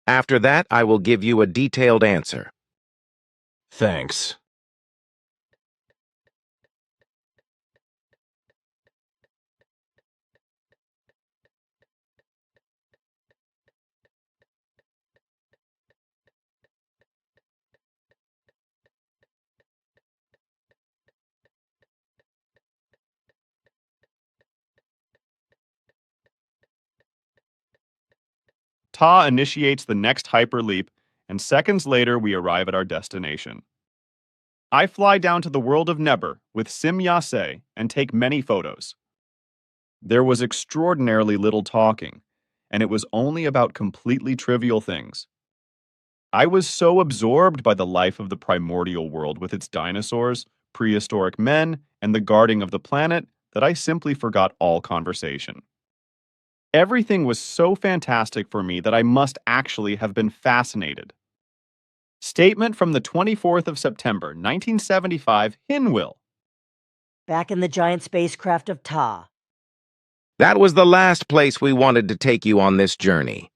Speaker 4: After that, I will give you a detailed answer.
Speaker 3: Thanks.
Speaker 5: Ta initiates the next hyperleap, and seconds later we arrive at our destination. I fly down to the world of Neber with Simyase and take many photos. There was extraordinarily little talking, and it was only about completely trivial things. I was so absorbed by the life of the primordial world with its dinosaurs, prehistoric men, and the guarding of the planet that I simply forgot all conversation. Everything was so fantastic for me that I must actually have been fascinated. Statement from the 24th of September, 1975, Hinwil.
Speaker 1: Back in the giant spacecraft of Ta.
Speaker 4: That was the last place we wanted to take you on this journey.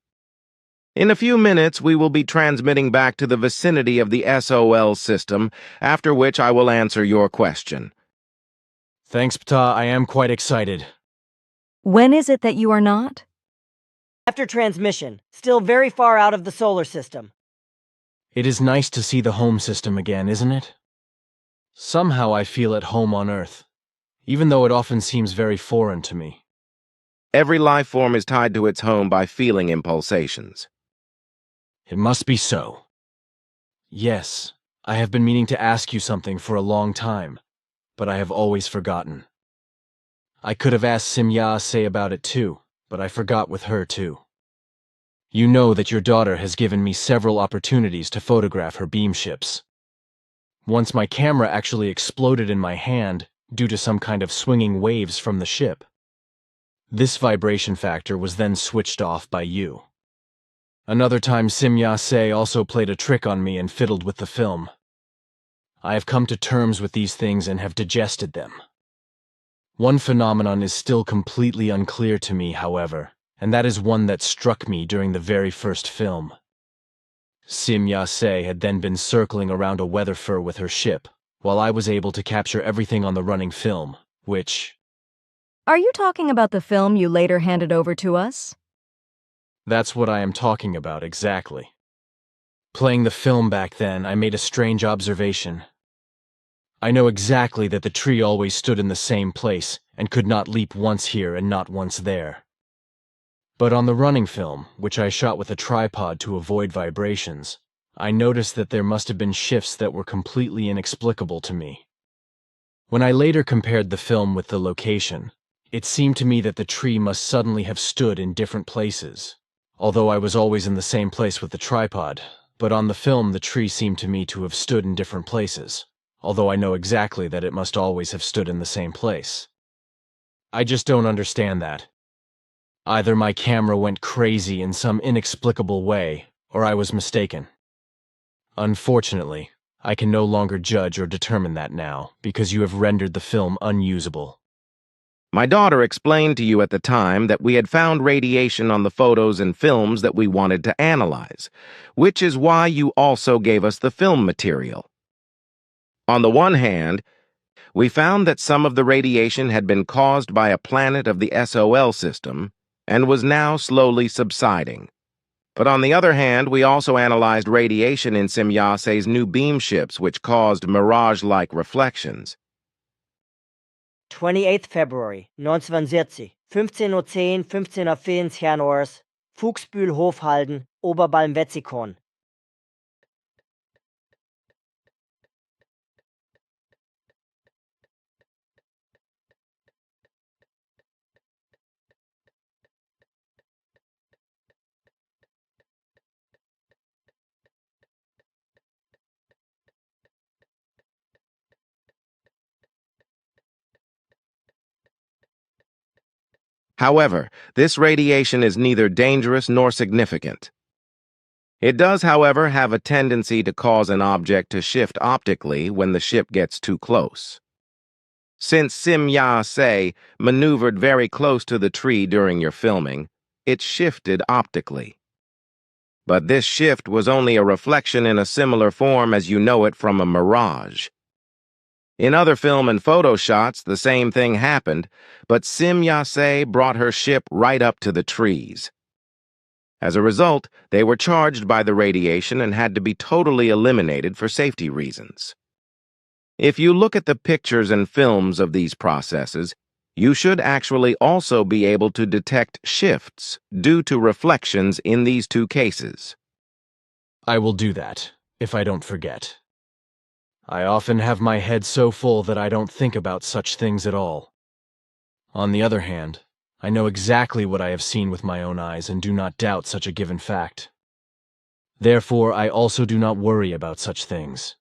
Speaker 4: In a few minutes, we will be transmitting back to the vicinity of the SOL system, after which I will answer your question.
Speaker 3: Thanks, Ptah. I am quite excited.
Speaker 2: When is it that you are not?
Speaker 1: After transmission, still very far out of the solar system.
Speaker 3: It is nice to see the home system again, isn't it? Somehow I feel at home on Earth, even though it often seems very foreign to me.
Speaker 4: Every life form is tied to its home by feeling impulsations.
Speaker 3: It must be so. Yes, I have been meaning to ask you something for a long time, but I have always forgotten. I could have asked Simyase about it too, but I forgot with her too. You know that your daughter has given me several opportunities to photograph her beam ships. Once my camera actually exploded in my hand due to some kind of swinging waves from the ship. This vibration factor was then switched off by you. Another time Simyase also played a trick on me and fiddled with the film. I have come to terms with these things and have digested them. One phenomenon is still completely unclear to me, however, and that is one that struck me during the very first film. Simyase had then been circling around a weather fur with her ship, while I was able to capture everything on the running film, which...
Speaker 2: Are you talking about the film you later handed over to us?
Speaker 3: That's what I am talking about, exactly. Playing the film back then, I made a strange observation. I know exactly that the tree always stood in the same place and could not leap once here and not once there. But on the running film, which I shot with a tripod to avoid vibrations, I noticed that there must have been shifts that were completely inexplicable to me. When I later compared the film with the location, it seemed to me that the tree must suddenly have stood in different places, although I was always in the same place with the tripod, but on the film the tree seemed to me to have stood in different places, although I know exactly that it must always have stood in the same place. I just don't understand that. Either my camera went crazy in some inexplicable way, or I was mistaken. Unfortunately, I can no longer judge or determine that now, because you have rendered the film unusable.
Speaker 4: My daughter explained to you at the time that we had found radiation on the photos and films that we wanted to analyze, which is why you also gave us the film material. On the one hand, we found that some of the radiation had been caused by a planet of the SOL system and was now slowly subsiding. But on the other hand, we also analyzed radiation in Simyase's new beam ships, which caused mirage-like reflections.
Speaker 1: 28th February 1940, 15:10 Uhr, 15:04 Sternors, Fuchsbühl Hofhalden, Oberbalm-Wetzikon.
Speaker 4: However, this radiation is neither dangerous nor significant. It does, however, have a tendency to cause an object to shift optically when the ship gets too close. Since Simyase maneuvered very close to the tree during your filming, it shifted optically. But this shift was only a reflection in a similar form as you know it from a mirage. In other film and photo shots, the same thing happened, but Simyase brought her ship right up to the trees. As a result, they were charged by the radiation and had to be totally eliminated for safety reasons. If you look at the pictures and films of these processes, you should actually also be able to detect shifts due to reflections in these two cases.
Speaker 3: I will do that, if I don't forget. I often have my head so full that I don't think about such things at all. On the other hand, I know exactly what I have seen with my own eyes and do not doubt such a given fact. Therefore, I also do not worry about such things.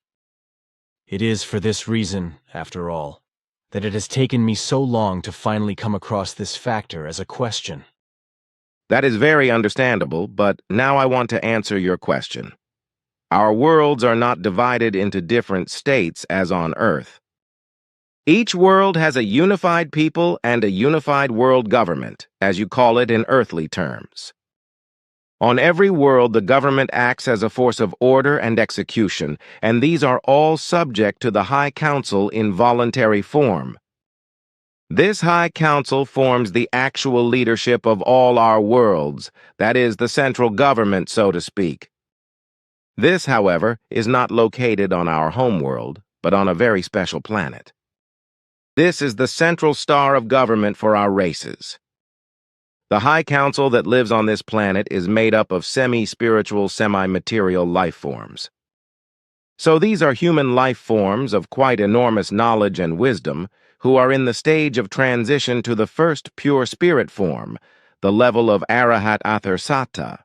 Speaker 3: It is for this reason, after all, that it has taken me so long to finally come across this factor as a question.
Speaker 4: That is very understandable, but now I want to answer your question. Our worlds are not divided into different states as on Earth. Each world has a unified people and a unified world government, as you call it in earthly terms. On every world, the government acts as a force of order and execution, and these are all subject to the High Council in voluntary form. This High Council forms the actual leadership of all our worlds, that is, the central government, so to speak. This, however, is not located on our homeworld, but on a very special planet. This is the central star of government for our races. The High Council that lives on this planet is made up of semi-spiritual, semi-material life forms. So these are human life forms of quite enormous knowledge and wisdom who are in the stage of transition to the first pure spirit form, the level of Arahat Atharsata.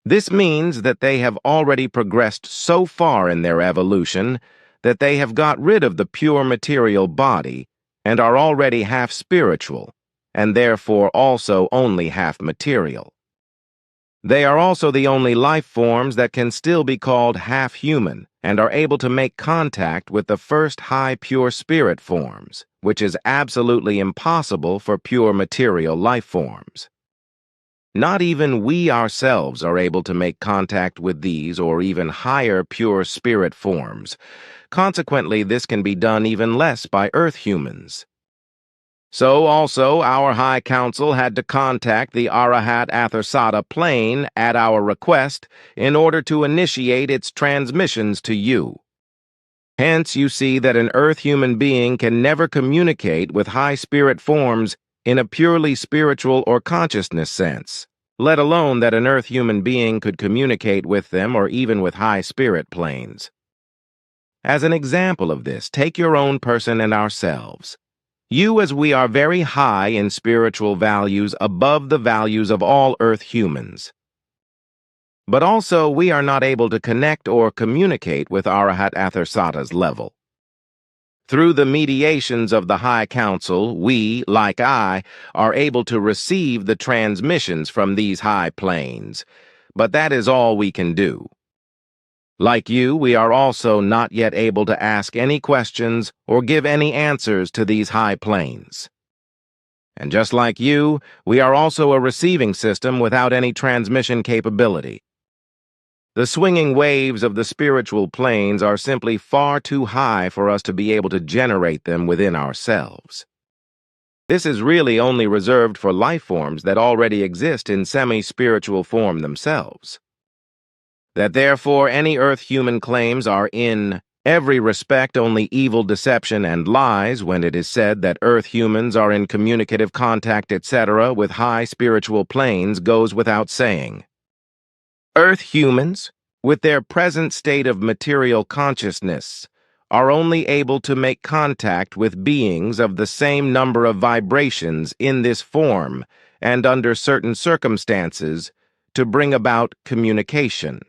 Speaker 4: This means that they have already progressed so far in their evolution that they have got rid of the pure material body and are already half spiritual, and therefore also only half material. They are also the only life forms that can still be called half human and are able to make contact with the first high pure spirit forms, which is absolutely impossible for pure material life forms. Not even we ourselves are able to make contact with these or even higher pure spirit forms. Consequently, this can be done even less by Earth humans. So also, our High Council had to contact the Arahat Atharsata plane at our request in order to initiate its transmissions to you. Hence, you see that an Earth human being can never communicate with high spirit forms in a purely spiritual or consciousness sense, let alone that an Earth human being could communicate with them or even with high spirit planes. As an example of this, take your own person and ourselves. You, as we are very high in spiritual values above the values of all Earth humans. But also, we are not able to connect or communicate with Arahat Atharsata's level. Through the mediations of the High Council, we, like I, are able to receive the transmissions from these high planes, but that is all we can do. Like you, we are also not yet able to ask any questions or give any answers to these high planes. And just like you, we are also a receiving system without any transmission capability. The swinging waves of the spiritual planes are simply far too high for us to be able to generate them within ourselves. This is really only reserved for life forms that already exist in semi-spiritual form themselves. That therefore any Earth-human claims are in every respect only evil deception and lies when it is said that Earth humans are in communicative contact, etc., with high spiritual planes goes without saying. Earth humans, with their present state of material consciousness, are only able to make contact with beings of the same number of vibrations in this form and under certain circumstances to bring about communication.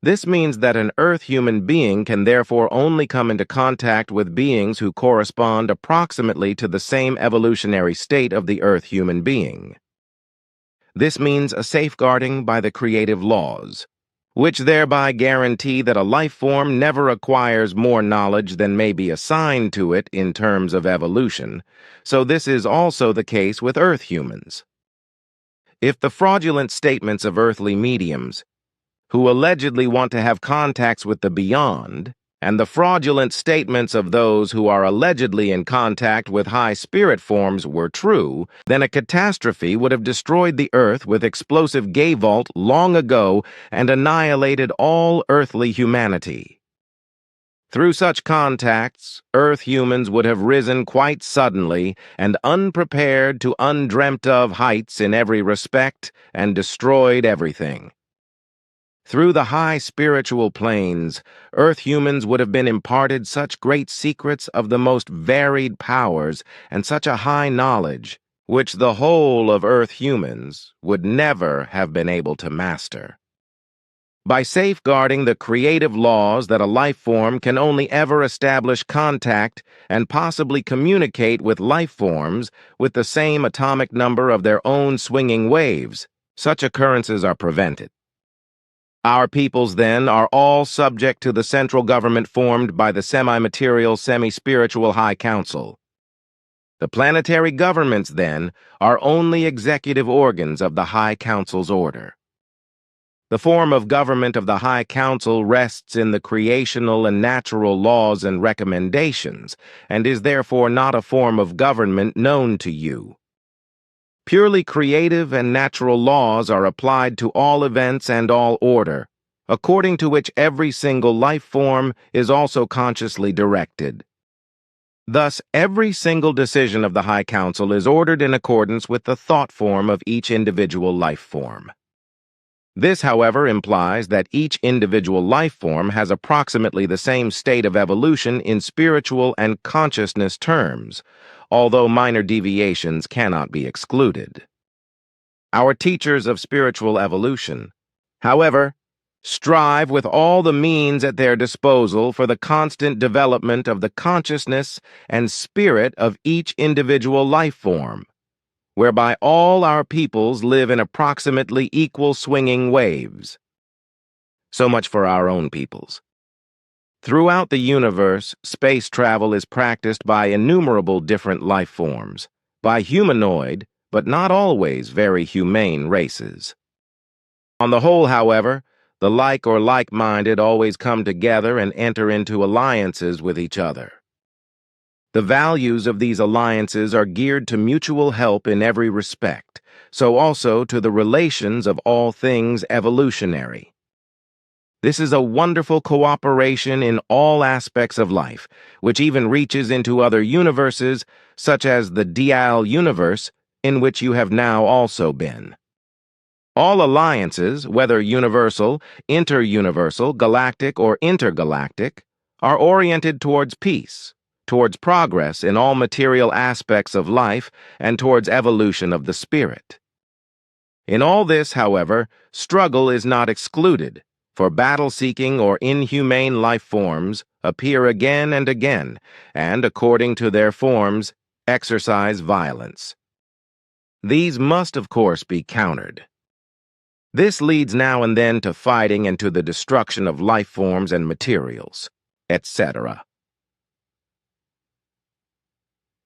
Speaker 4: This means that an Earth human being can therefore only come into contact with beings who correspond approximately to the same evolutionary state of the Earth human being. This means a safeguarding by the creative laws, which thereby guarantee that a life form never acquires more knowledge than may be assigned to it in terms of evolution, so this is also the case with Earth humans. If the fraudulent statements of earthly mediums, who allegedly want to have contacts with the beyond, and the fraudulent statements of those who are allegedly in contact with high spirit forms were true, then a catastrophe would have destroyed the Earth with explosive gay vault long ago and annihilated all earthly humanity. Through such contacts, Earth humans would have risen quite suddenly and unprepared to undreamt of heights in every respect and destroyed everything. Through the high spiritual planes, Earth humans would have been imparted such great secrets of the most varied powers and such a high knowledge, which the whole of Earth humans would never have been able to master. By safeguarding the creative laws that a life form can only ever establish contact and possibly communicate with life forms with the same atomic number of their own swinging waves, such occurrences are prevented. Our peoples, then, are all subject to the central government formed by the semi-material, semi-spiritual High Council. The planetary governments, then, are only executive organs of the High Council's order. The form of government of the High Council rests in the creational and natural laws and recommendations, and is therefore not a form of government known to you. Purely creative and natural laws are applied to all events and all order, according to which every single life form is also consciously directed. Thus, every single decision of the High Council is ordered in accordance with the thought form of each individual life form. This, however, implies that each individual life form has approximately the same state of evolution in spiritual and consciousness terms, although minor deviations cannot be excluded. Our teachers of spiritual evolution, however, strive with all the means at their disposal for the constant development of the consciousness and spirit of each individual life form, whereby all our peoples live in approximately equal swinging waves. So much for our own peoples. Throughout the universe, space travel is practiced by innumerable different life forms, by humanoid, but not always very humane races. On the whole, however, the like or like-minded always come together and enter into alliances with each other. The values of these alliances are geared to mutual help in every respect, so also to the relations of all things evolutionary. This is a wonderful cooperation in all aspects of life, which even reaches into other universes, such as the Dial universe, in which you have now also been. All alliances, whether universal, inter-universal, galactic, or intergalactic, are oriented towards peace, towards progress in all material aspects of life, and towards evolution of the spirit. In all this, however, struggle is not excluded, for battle-seeking or inhumane life forms appear again and again, and, according to their forms, exercise violence. These must, of course, be countered. This leads now and then to fighting and to the destruction of life forms and materials, etc.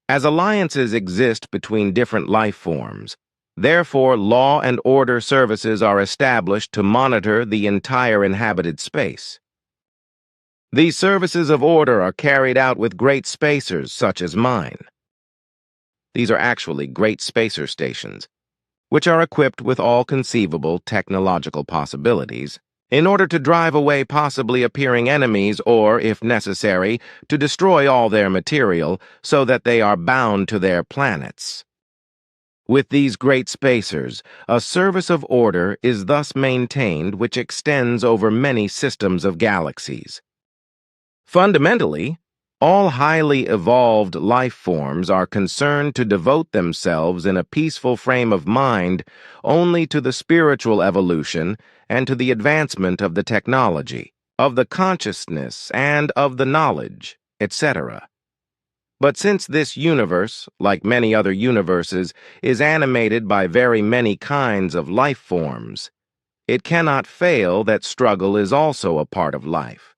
Speaker 4: As alliances exist between different life forms, Therefore, law and order services are established to monitor the entire inhabited space. These services of order are carried out with great spacers such as mine. These are actually great spacer stations, which are equipped with all conceivable technological possibilities, in order to drive away possibly appearing enemies or, if necessary, to destroy all their material so that they are bound to their planets. With these great spacers, a service of order is thus maintained which extends over many systems of galaxies. Fundamentally, all highly evolved life forms are concerned to devote themselves in a peaceful frame of mind only to the spiritual evolution and to the advancement of the technology, of the consciousness, and of the knowledge, etc. But since this universe, like many other universes, is animated by very many kinds of life forms, it cannot fail that struggle is also a part of life.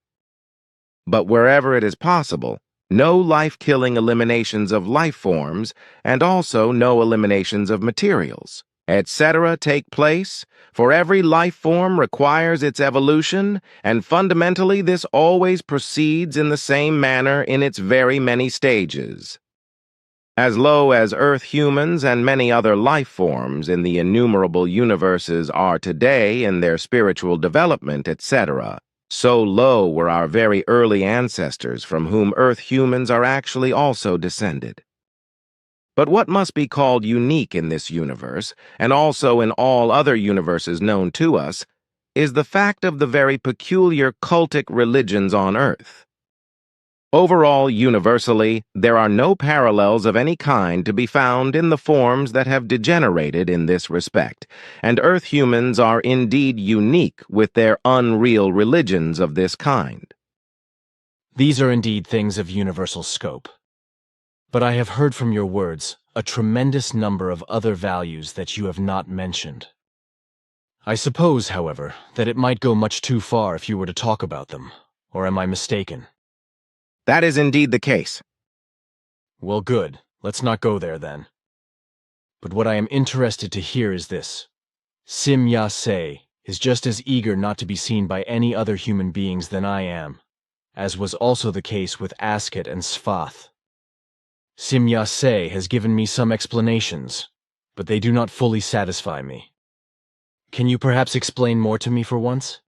Speaker 4: But wherever it is possible, no life-killing eliminations of life forms and also no eliminations of materials, etc. take place, for every life form requires its evolution, and fundamentally this always proceeds in the same manner in its very many stages. As low as Earth humans and many other life forms in the innumerable universes are today in their spiritual development, etc., so low were our very early ancestors from whom Earth humans are actually also descended. But what must be called unique in this universe, and also in all other universes known to us, is the fact of the very peculiar cultic religions on Earth. Overall, universally, there are no parallels of any kind to be found in the forms that have degenerated in this respect, and Earth humans are indeed unique with their unreal religions of this kind.
Speaker 3: These are indeed things of universal scope. But I have heard from your words a tremendous number of other values that you have not mentioned. I suppose, however, that it might go much too far if you were to talk about them, or am I mistaken?
Speaker 4: That is indeed the case.
Speaker 3: Well, good. Let's not go there then. But what I am interested to hear is this. Sim-Ya-Se is just as eager not to be seen by any other human beings than I am, as was also the case with Asket and Svath. Sim-Ya-Se has given me some explanations, but they do not fully satisfy me. Can you perhaps explain more to me for once?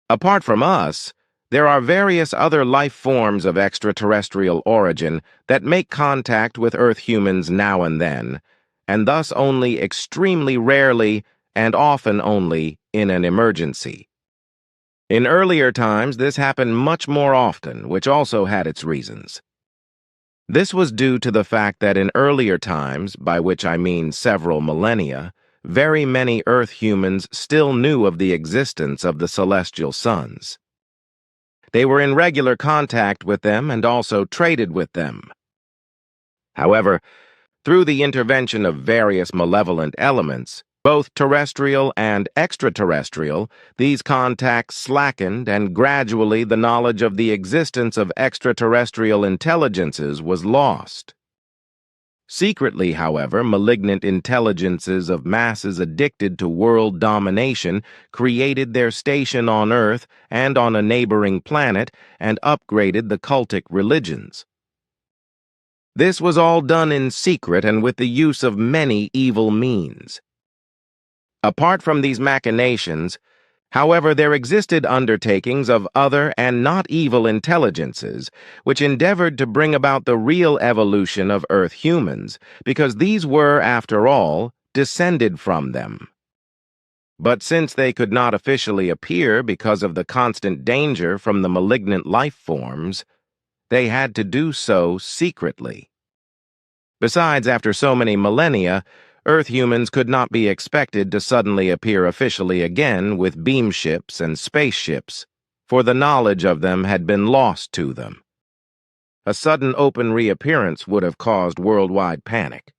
Speaker 4: Apart from us, there are various other life forms of extraterrestrial origin that make contact with Earth humans now and then, and thus only extremely rarely and often only in an emergency. In earlier times, this happened much more often, which also had its reasons. This was due to the fact that in earlier times, by which I mean several millennia, very many Earth humans still knew of the existence of the celestial suns. They were in regular contact with them and also traded with them. However, through the intervention of various malevolent elements, both terrestrial and extraterrestrial, these contacts slackened and gradually the knowledge of the existence of extraterrestrial intelligences was lost. Secretly, however, malignant intelligences of masses addicted to world domination created their station on Earth and on a neighboring planet and upgraded the cultic religions. This was all done in secret and with the use of many evil means. Apart from these machinations, however, there existed undertakings of other and not evil intelligences which endeavored to bring about the real evolution of Earth humans, because these were, after all, descended from them. But since they could not officially appear because of the constant danger from the malignant life forms, they had to do so secretly. Besides, after so many millennia, Earth humans could not be expected to suddenly appear officially again with beam ships and spaceships, for the knowledge of them had been lost to them. A sudden open reappearance would have caused worldwide panic.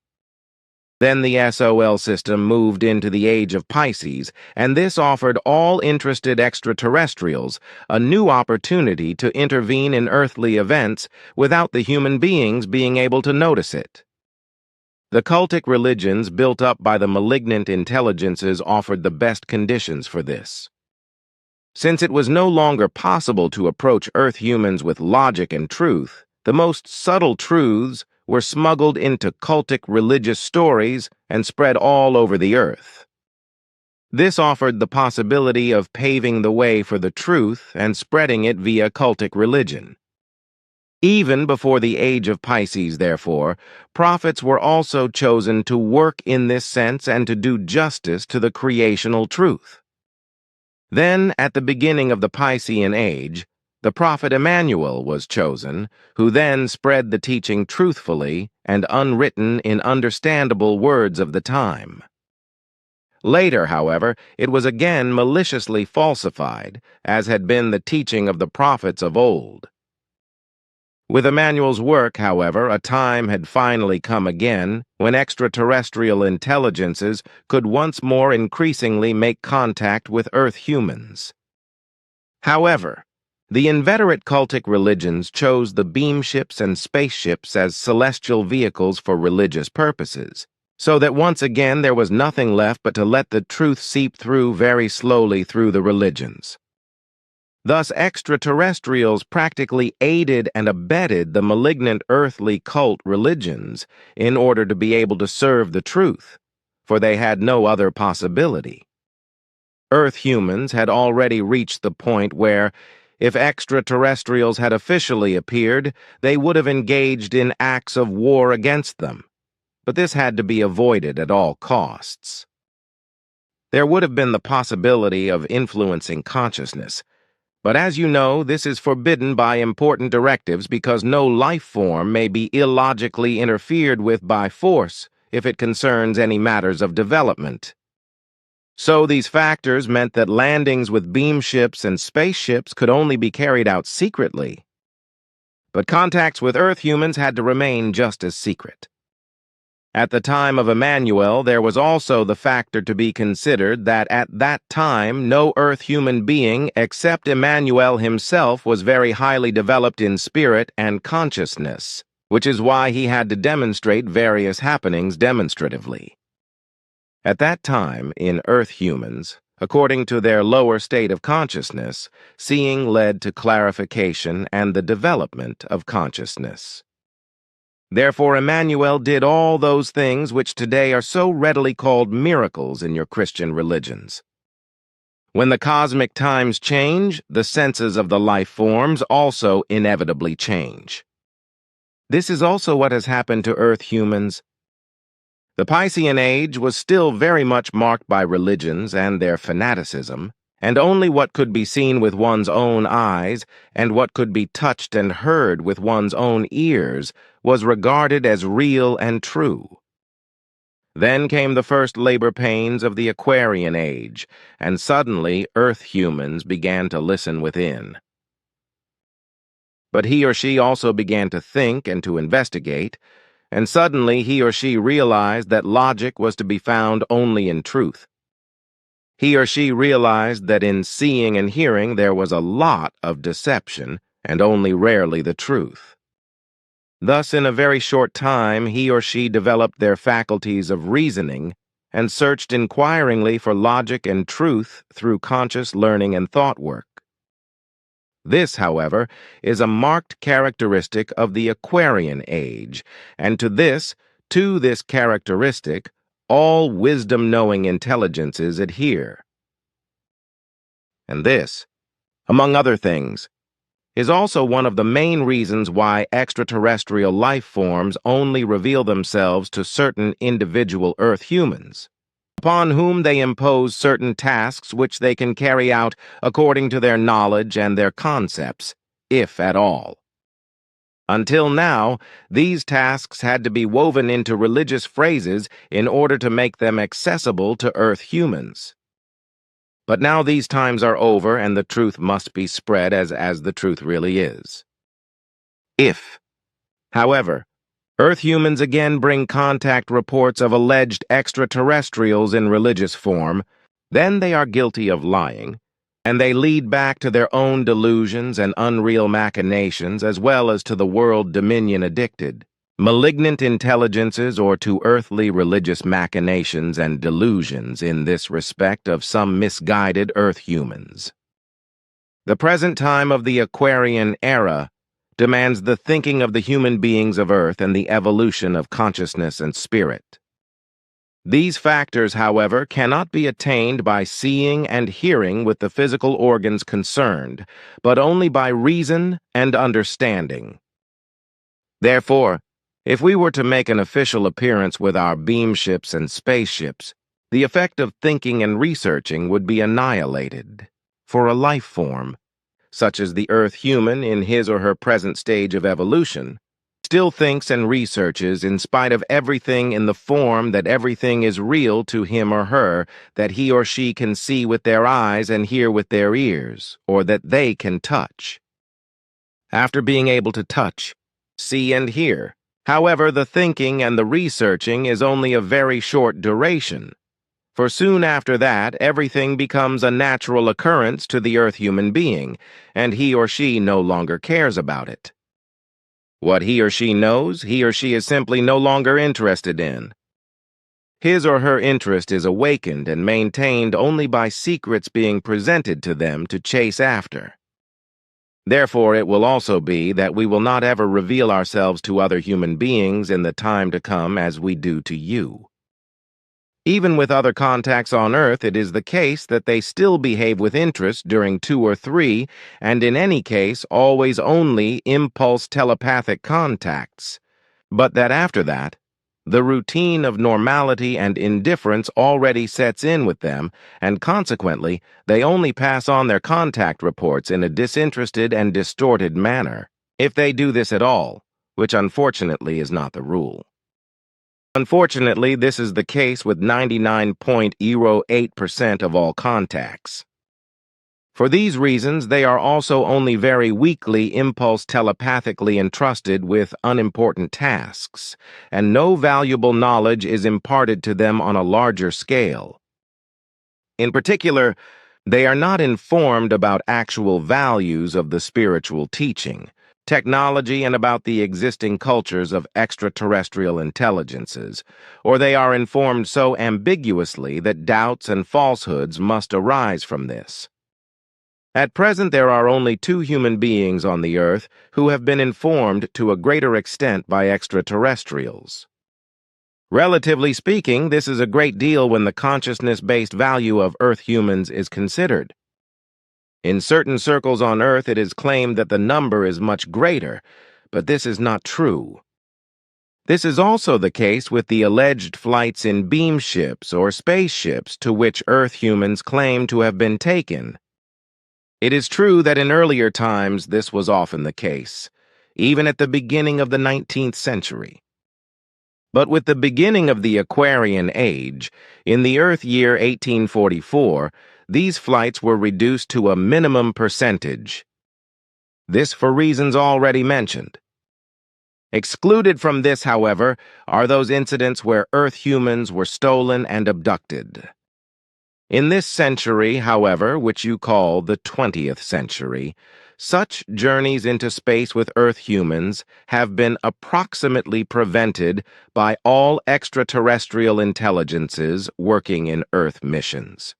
Speaker 4: Then the SOL system moved into the age of Pisces, and this offered all interested extraterrestrials a new opportunity to intervene in earthly events without the human beings being able to notice it. The cultic religions built up by the malignant intelligences offered the best conditions for this. Since it was no longer possible to approach Earth humans with logic and truth, the most subtle truths were smuggled into cultic religious stories and spread all over the Earth. This offered the possibility of paving the way for the truth and spreading it via cultic religion. Even before the age of Pisces, therefore, prophets were also chosen to work in this sense and to do justice to the creational truth. Then, at the beginning of the Piscean age, the prophet Emmanuel was chosen, who then spread the teaching truthfully and unwritten in understandable words of the time. Later, however, it was again maliciously falsified, as had been the teaching of the prophets of old. With Emmanuel's work, however, a time had finally come again when extraterrestrial intelligences could once more increasingly make contact with Earth humans. However, the inveterate cultic religions chose the beamships and spaceships as celestial vehicles for religious purposes, so that once again there was nothing left but to let the truth seep through very slowly through the religions. Thus, extraterrestrials practically aided and abetted the malignant earthly cult religions in order to be able to serve the truth, for they had no other possibility. Earth humans had already reached the point where, if extraterrestrials had officially appeared, they would have engaged in acts of war against them, but this had to be avoided at all costs. There would have been the possibility of influencing consciousness, but as you know, this is forbidden by important directives because no life form may be illogically interfered with by force if it concerns any matters of development. So these factors meant that landings with beamships and spaceships could only be carried out secretly. But contacts with Earth humans had to remain just as secret. At the time of Emmanuel, there was also the factor to be considered that at that time no Earth human being except Emmanuel himself was very highly developed in spirit and consciousness, which is why he had to demonstrate various happenings demonstratively. At that time, in Earth humans, according to their lower state of consciousness, seeing led to clarification and the development of consciousness. Therefore, Emmanuel did all those things which today are so readily called miracles in your Christian religions. When the cosmic times change, the senses of the life forms also inevitably change. This is also what has happened to Earth humans. The Piscean age was still very much marked by religions and their fanaticism, and only what could be seen with one's own eyes and what could be touched and heard with one's own ears was regarded as real and true. Then came the first labor pains of the Aquarian age, and suddenly Earth humans began to listen within. But he or she also began to think and to investigate, and suddenly he or she realized that logic was to be found only in truth. He or she realized that in seeing and hearing there was a lot of deception and only rarely the truth. Thus, in a very short time, he or she developed their faculties of reasoning and searched inquiringly for logic and truth through conscious learning and thought work. This, however, is a marked characteristic of the Aquarian age, and to this characteristic, all wisdom-knowing intelligences adhere. And this, among other things, is also one of the main reasons why extraterrestrial life forms only reveal themselves to certain individual Earth humans, upon whom they impose certain tasks which they can carry out according to their knowledge and their concepts, if at all. Until now, these tasks had to be woven into religious phrases in order to make them accessible to Earth humans. But now these times are over and the truth must be spread as the truth really is. If, however, Earth humans again bring contact reports of alleged extraterrestrials in religious form, then they are guilty of lying, and they lead back to their own delusions and unreal machinations as well as to the world dominion addicted. malignant intelligences or to earthly religious machinations and delusions in this respect of some misguided earth humans. The present time of the Aquarian era demands the thinking of the human beings of Earth and the evolution of consciousness and spirit. These factors, however, cannot be attained by seeing and hearing with the physical organs concerned, but only by reason and understanding. Therefore, if we were to make an official appearance with our beam ships and spaceships, the effect of thinking and researching would be annihilated. For a life form, such as the Earth human in his or her present stage of evolution, still thinks and researches in spite of everything in the form that everything is real to him or her, that he or she can see with their eyes and hear with their ears, or that they can touch. After being able to touch, see and hear, however, the thinking and the researching is only of very short duration, for soon after that everything becomes a natural occurrence to the Earth human being, and he or she no longer cares about it. What he or she knows, he or she is simply no longer interested in. His or her interest is awakened and maintained only by secrets being presented to them to chase after. Therefore, it will also be that we will not ever reveal ourselves to other human beings in the time to come as we do to you. Even with other contacts on Earth, it is the case that they still behave with interest during 2 or 3, and in any case, always only impulse telepathic contacts. But that after that, the routine of normality and indifference already sets in with them, and consequently, they only pass on their contact reports in a disinterested and distorted manner, if they do this at all, which unfortunately is not the rule. Unfortunately, this is the case with 99.08% of all contacts. For these reasons, they are also only very weakly impulse telepathically entrusted with unimportant tasks, and no valuable knowledge is imparted to them on a larger scale. In particular, they are not informed about actual values of the spiritual teaching, technology, and about the existing cultures of extraterrestrial intelligences, or they are informed so ambiguously that doubts and falsehoods must arise from this. At present, there are only 2 human beings on the Earth who have been informed to a greater extent by extraterrestrials. Relatively speaking, this is a great deal when the consciousness-based value of Earth humans is considered. In certain circles on Earth, it is claimed that the number is much greater, but this is not true. This is also the case with the alleged flights in beam ships or spaceships to which Earth humans claim to have been taken. It is true that in earlier times this was often the case, even at the beginning of the 19th century. But with the beginning of the Aquarian Age, in the Earth year 1844, these flights were reduced to a minimum percentage. This for reasons already mentioned. Excluded from this, however, are those incidents where Earth humans were stolen and abducted. In this century, however, which you call the 20th century, such journeys into space with Earth humans have been approximately prevented by all extraterrestrial intelligences working in Earth missions.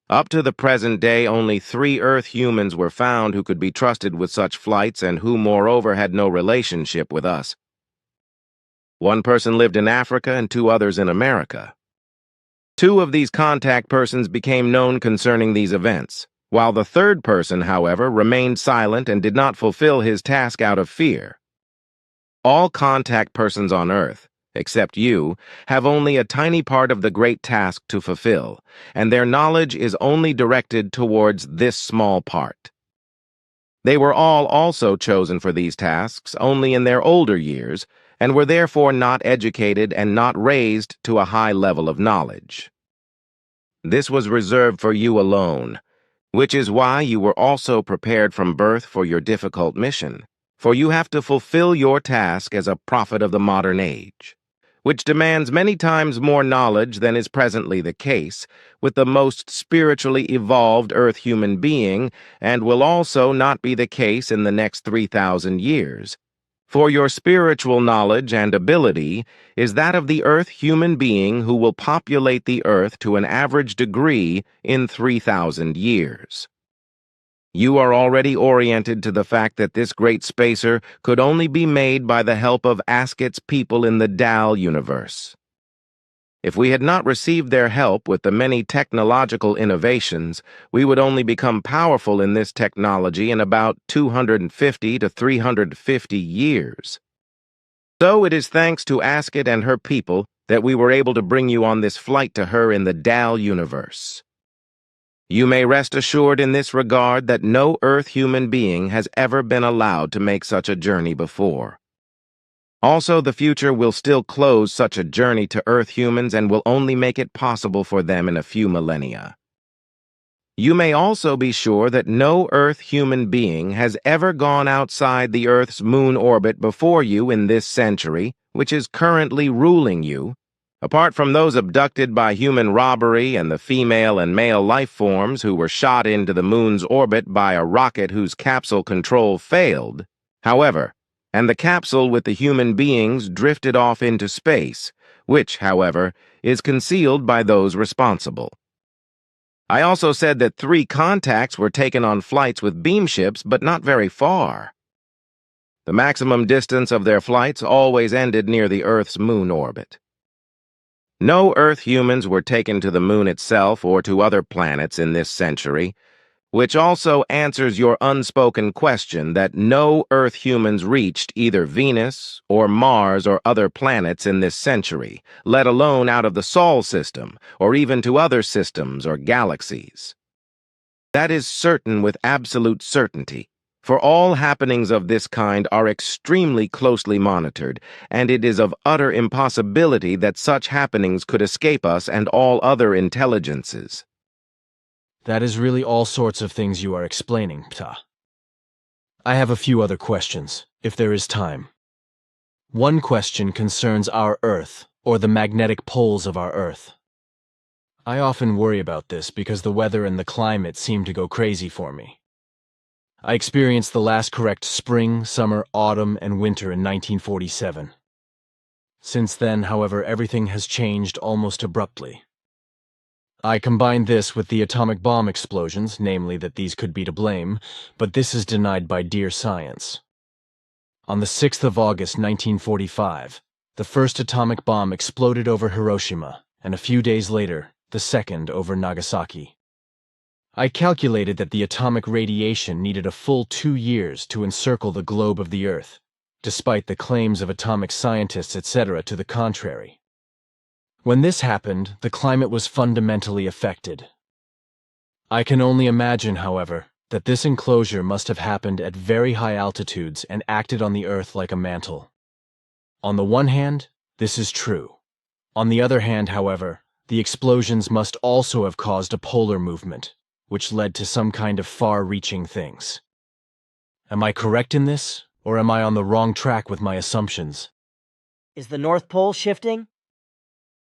Speaker 4: Up to the present day, only 3 Earth humans were found who could be trusted with such flights and who, moreover, had no relationship with us. 1 person lived in Africa and 2 others in America. 2 of these contact persons became known concerning these events, while the 3rd person, however, remained silent and did not fulfill his task out of fear. All contact persons on Earth, except you, have only a tiny part of the great task to fulfill, and their knowledge is only directed towards this small part. They were all also chosen for these tasks only in their older years, and were therefore not educated and not raised to a high level of knowledge. This was reserved for you alone, which is why you were also prepared from birth for your difficult mission, for you have to fulfill your task as a prophet of the modern age, which demands many times more knowledge than is presently the case with the most spiritually evolved Earth human being, and will also not be the case in the next 3,000 years. For your spiritual knowledge and ability is that of the Earth human being who will populate the Earth to an average degree in 3,000 years. You are already oriented to the fact that this great spacer could only be made by the help of Asket's people in the Dal universe. If we had not received their help with the many technological innovations, we would only become powerful in this technology in about 250 to 350 years. So it is thanks to Asket and her people that we were able to bring you on this flight to her in the Dal universe. You may rest assured in this regard that no Earth human being has ever been allowed to make such a journey before. Also, the future will still close such a journey to Earth humans and will only make it possible for them in a few millennia. You may also be sure that no Earth human being has ever gone outside the Earth's moon orbit before you in this century, which is currently ruling you, apart from those abducted by human robbery and the female and male life forms who were shot into the moon's orbit by a rocket whose capsule control failed. However, and the capsule with the human beings drifted off into space, which, however, is concealed by those responsible. I also said that 3 contacts were taken on flights with beam ships, but not very far. The maximum distance of their flights always ended near the Earth's moon orbit. No Earth humans were taken to the moon itself or to other planets in this century, which also answers your unspoken question that no Earth humans reached either Venus or Mars or other planets in this century, let alone out of the Sol system, or even to other systems or galaxies. That is certain with absolute certainty, for all happenings of this kind are extremely closely monitored, and it is of utter impossibility that such happenings could escape us and all other intelligences.
Speaker 3: That is really all sorts of things you are explaining, Ptah. I have a few other questions, if there is time. One question concerns our Earth, or the magnetic poles of our Earth. I often worry about this because the weather and the climate seem to go crazy for me. I experienced the last correct spring, summer, autumn, and winter in 1947. Since then, however, everything has changed almost abruptly. I combine this with the atomic bomb explosions, namely that these could be to blame, but this is denied by dear science. On the 6th of August 1945, the first atomic bomb exploded over Hiroshima, and a few days later, the second over Nagasaki. I calculated that the atomic radiation needed a full 2 years to encircle the globe of the Earth, despite the claims of atomic scientists, etc., to the contrary. When this happened, the climate was fundamentally affected. I can only imagine, however, that this enclosure must have happened at very high altitudes and acted on the Earth like a mantle. On the one hand, this is true. On the other hand, however, the explosions must also have caused a polar movement, which led to some kind of far-reaching things. Am I correct in this, or am I on the wrong track with my assumptions?
Speaker 1: Is the North Pole shifting?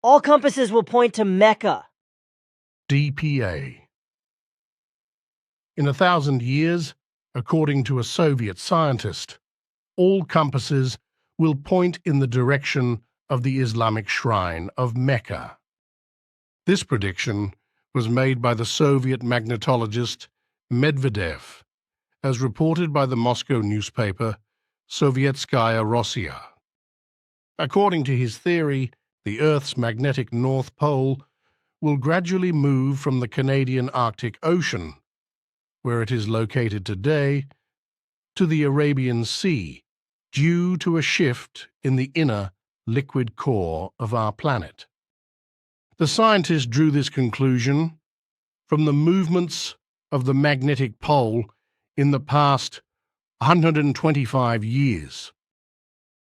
Speaker 1: All compasses will point to Mecca.
Speaker 6: DPA. In 1,000 years, according to a Soviet scientist, all compasses will point in the direction of the Islamic shrine of Mecca. This prediction was made by the Soviet magnetologist Medvedev, as reported by the Moscow newspaper Sovietskaya Rossiya. According to his theory, the Earth's magnetic North Pole will gradually move from the Canadian Arctic Ocean, where it is located today, to the Arabian Sea, due to a shift in the inner liquid core of our planet. The scientists drew this conclusion from the movements of the magnetic pole in the past 125 years.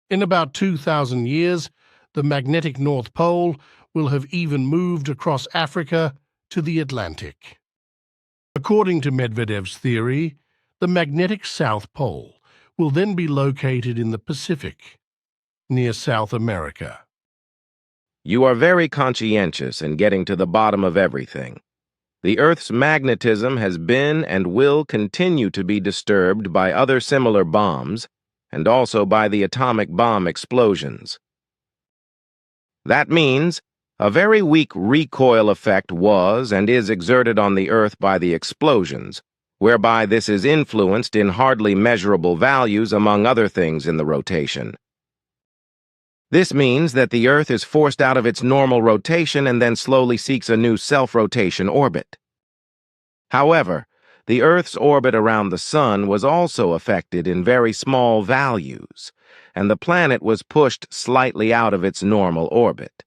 Speaker 6: In about 2,000 years, the magnetic North Pole will have even moved across Africa to the Atlantic. According to Medvedev's theory, the magnetic South Pole will then be located in the Pacific, near South America.
Speaker 4: You are very conscientious in getting to the bottom of everything. The Earth's magnetism has been and will continue to be disturbed by other similar bombs, and also by the atomic bomb explosions. That means a very weak recoil effect was and is exerted on the Earth by the explosions, whereby this is influenced in hardly measurable values among other things in the rotation. This means that the Earth is forced out of its normal rotation and then slowly seeks a new self-rotation orbit. However, the Earth's orbit around the Sun was also affected in very small values, and the planet was pushed slightly out of its normal orbit.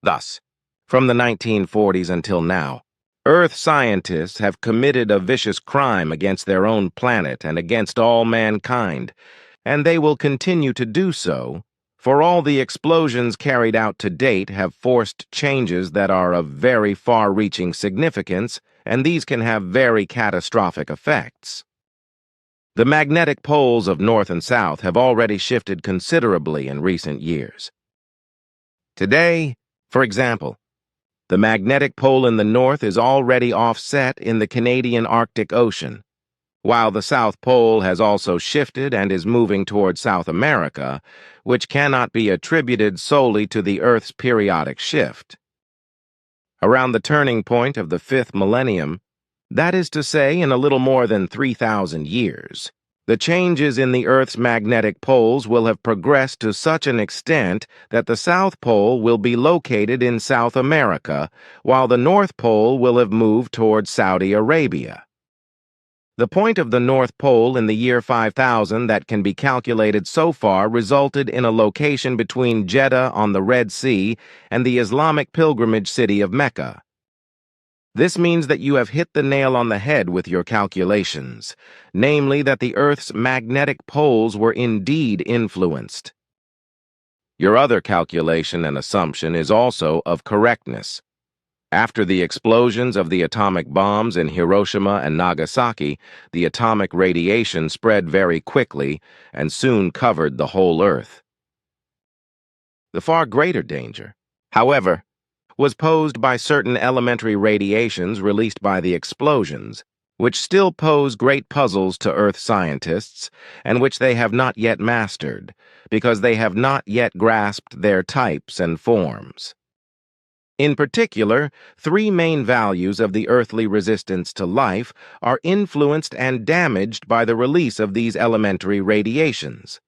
Speaker 4: Thus, from the 1940s until now, Earth scientists have committed a vicious crime against their own planet and against all mankind, and they will continue to do so, for all the explosions carried out to date have forced changes that are of very far-reaching significance, and these can have very catastrophic effects. The magnetic poles of North and South have already shifted considerably in recent years. Today, for example, the magnetic pole in the north is already offset in the Canadian Arctic Ocean, while the South Pole has also shifted and is moving toward South America, which cannot be attributed solely to the Earth's periodic shift. Around the turning point of the 5th millennium, that is to say in a little more than 3,000 years, the changes in the Earth's magnetic poles will have progressed to such an extent that the South Pole will be located in South America, while the North Pole will have moved toward Saudi Arabia. The point of the North Pole in the year 5000 that can be calculated so far resulted in a location between Jeddah on the Red Sea and the Islamic pilgrimage city of Mecca. This means that you have hit the nail on the head with your calculations, namely that the Earth's magnetic poles were indeed influenced. Your other calculation and assumption is also of correctness. After the explosions of the atomic bombs in Hiroshima and Nagasaki, the atomic radiation spread very quickly and soon covered the whole Earth. The far greater danger, however, was posed by certain elementary radiations released by the explosions, which still pose great puzzles to Earth scientists and which they have not yet mastered, because they have not yet grasped their types and forms. In particular, 3 main values of the earthly resistance to life are influenced and damaged by the release of these elementary radiations.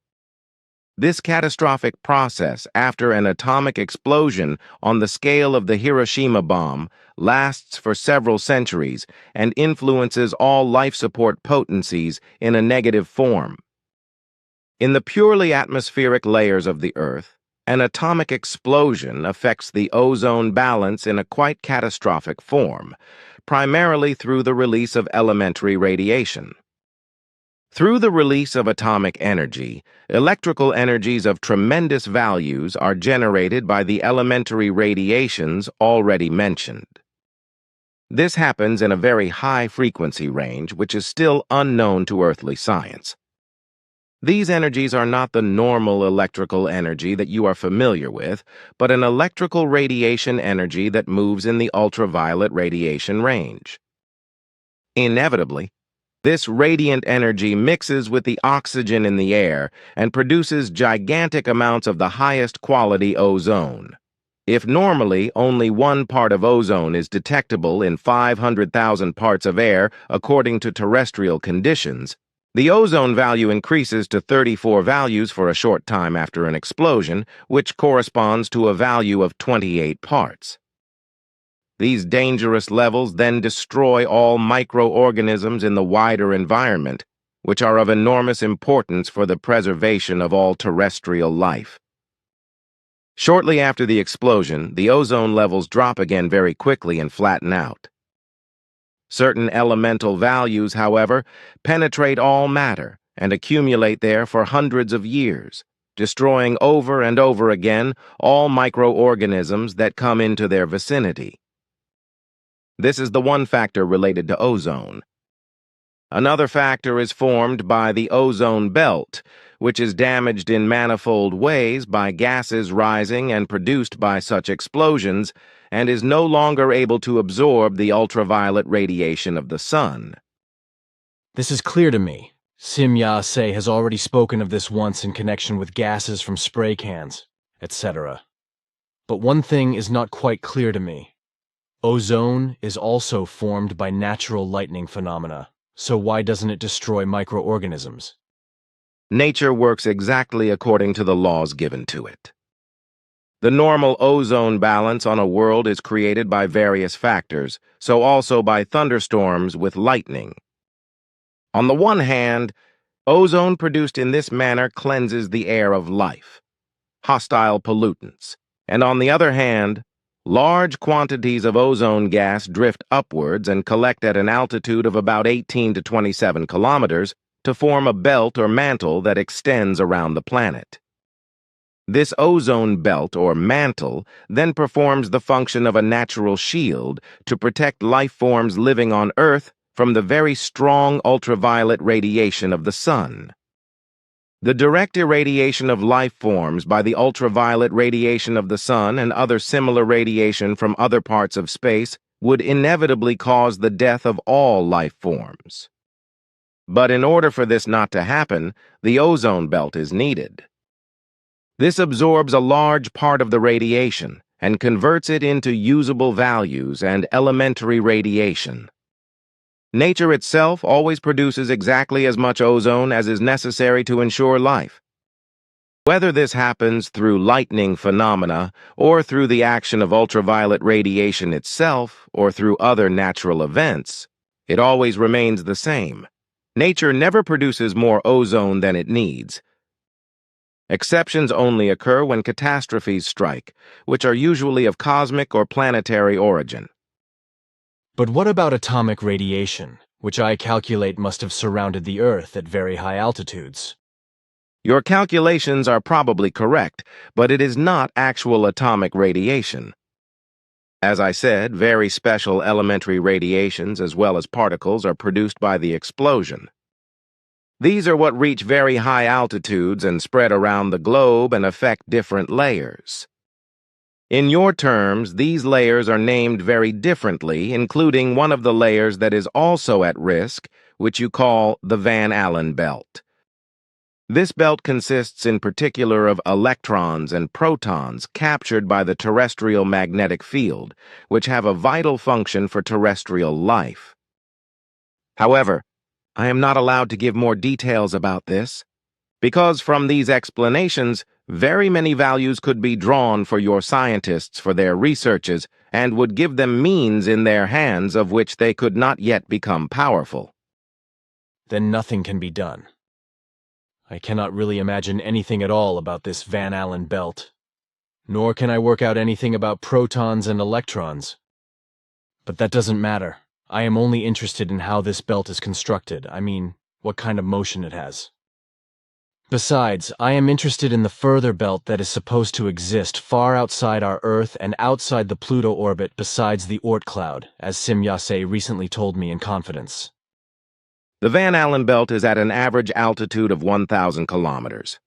Speaker 4: This catastrophic process after an atomic explosion on the scale of the Hiroshima bomb lasts for several centuries and influences all life support potencies in a negative form. In the purely atmospheric layers of the Earth, an atomic explosion affects the ozone balance in a quite catastrophic form, primarily through the release of elementary radiation. Through the release of atomic energy, electrical energies of tremendous values are generated by the elementary radiations already mentioned. This happens in a very high frequency range, which is still unknown to earthly science. These energies are not the normal electrical energy that you are familiar with, but an electrical radiation energy that moves in the ultraviolet radiation range. Inevitably, this radiant energy mixes with the oxygen in the air and produces gigantic amounts of the highest quality ozone. If normally only 1 part of ozone is detectable in 500,000 parts of air according to terrestrial conditions, the ozone value increases to 34 values for a short time after an explosion, which corresponds to a value of 28 parts. These dangerous levels then destroy all microorganisms in the wider environment, which are of enormous importance for the preservation of all terrestrial life. Shortly after the explosion, the ozone levels drop again very quickly and flatten out. Certain elemental values, however, penetrate all matter and accumulate there for hundreds of years, destroying over and over again all microorganisms that come into their vicinity. This is the one factor related to ozone. Another factor is formed by the ozone belt, which is damaged in manifold ways by gases rising and produced by such explosions, and is no longer able to absorb the ultraviolet radiation of the sun.
Speaker 3: This is clear to me, Sim-Ya-Se has already spoken of this once in connection with gases from spray cans, etc. But one thing is not quite clear to me. Ozone is also formed by natural lightning phenomena, so why doesn't it destroy microorganisms?
Speaker 4: Nature works exactly according to the laws given to it. The normal ozone balance on a world is created by various factors, so also by thunderstorms with lightning. On the one hand, ozone produced in this manner cleanses the air of life, hostile pollutants, and on the other hand, large quantities of ozone gas drift upwards and collect at an altitude of about 18 to 27 kilometers to form a belt or mantle that extends around the planet. This ozone belt or mantle then performs the function of a natural shield to protect life forms living on Earth from the very strong ultraviolet radiation of the sun. The direct irradiation of life forms by the ultraviolet radiation of the sun and other similar radiation from other parts of space would inevitably cause the death of all life forms. But in order for this not to happen, the ozone belt is needed. This absorbs a large part of the radiation and converts it into usable values and elementary radiation. Nature itself always produces exactly as much ozone as is necessary to ensure life. Whether this happens through lightning phenomena or through the action of ultraviolet radiation itself or through other natural events, it always remains the same. Nature never produces more ozone than it needs. Exceptions only occur when catastrophes strike, which are usually of cosmic or planetary origin.
Speaker 3: But what about atomic radiation, which I calculate must have surrounded the Earth at very high altitudes?
Speaker 4: Your calculations are probably correct, but it is not actual atomic radiation. As I said, very special elementary radiations as well as particles are produced by the explosion. These are what reach very high altitudes and spread around the globe and affect different layers. In your terms, these layers are named very differently, including one of the layers that is also at risk, which you call the Van Allen belt. This belt consists in particular of electrons and protons captured by the terrestrial magnetic field, which have a vital function for terrestrial life. However, I am not allowed to give more details about this, because from these explanations, very many values could be drawn for your scientists for their researches and would give them means in their hands of which they could not yet become powerful.
Speaker 3: Then nothing can be done. I cannot really imagine anything at all about this Van Allen belt, nor can I work out anything about protons and electrons. But that doesn't matter. I am only interested in how this belt is constructed. I mean, what kind of motion it has. Besides, I am interested in the further belt that is supposed to exist far outside our Earth and outside the Pluto orbit besides the Oort cloud, as Sim-Ya-Se recently told me in confidence.
Speaker 4: The Van Allen belt is at an average altitude of 1,000 kilometers.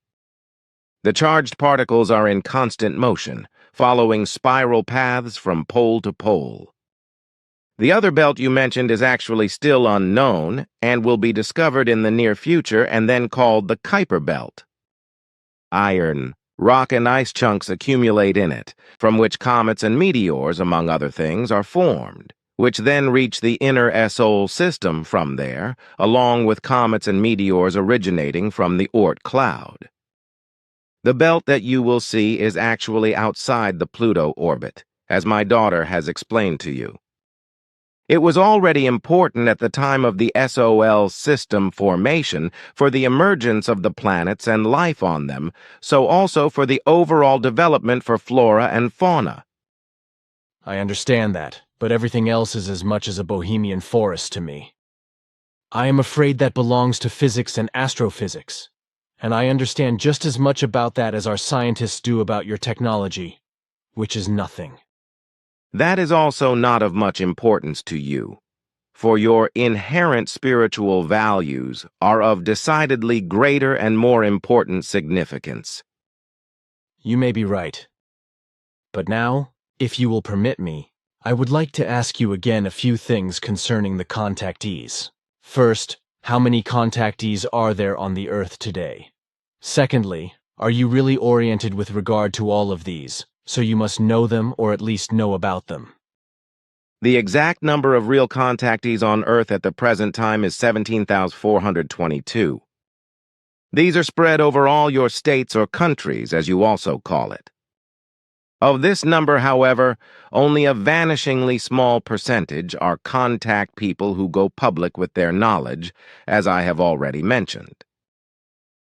Speaker 4: The charged particles are in constant motion, following spiral paths from pole to pole. The other belt you mentioned is actually still unknown and will be discovered in the near future and then called the Kuiper belt. Iron, rock, and ice chunks accumulate in it, from which comets and meteors, among other things, are formed, which then reach the inner Sol system from there, along with comets and meteors originating from the Oort cloud. The belt that you will see is actually outside the Pluto orbit, as my daughter has explained to you. It was already important at the time of the Sol system formation for the emergence of the planets and life on them, so also for the overall development for flora and fauna.
Speaker 3: I understand that, but everything else is as much as a bohemian forest to me. I am afraid that belongs to physics and astrophysics, and I understand just as much about that as our scientists do about your technology, which is nothing.
Speaker 4: That is also not of much importance to you, for your inherent spiritual values are of decidedly greater and more important significance.
Speaker 3: You may be right. But now, if you will permit me, I would like to ask you again a few things concerning the contactees. First, How many contactees are there on the Earth today? Secondly, are you really oriented with regard to all of these, so you must know them or at least know about them?
Speaker 4: The exact number of real contactees on Earth at the present time is 17,422. These are spread over all your states or countries, as you also call it. Of this number, however, only a vanishingly small percentage are contact people who go public with their knowledge, as I have already mentioned.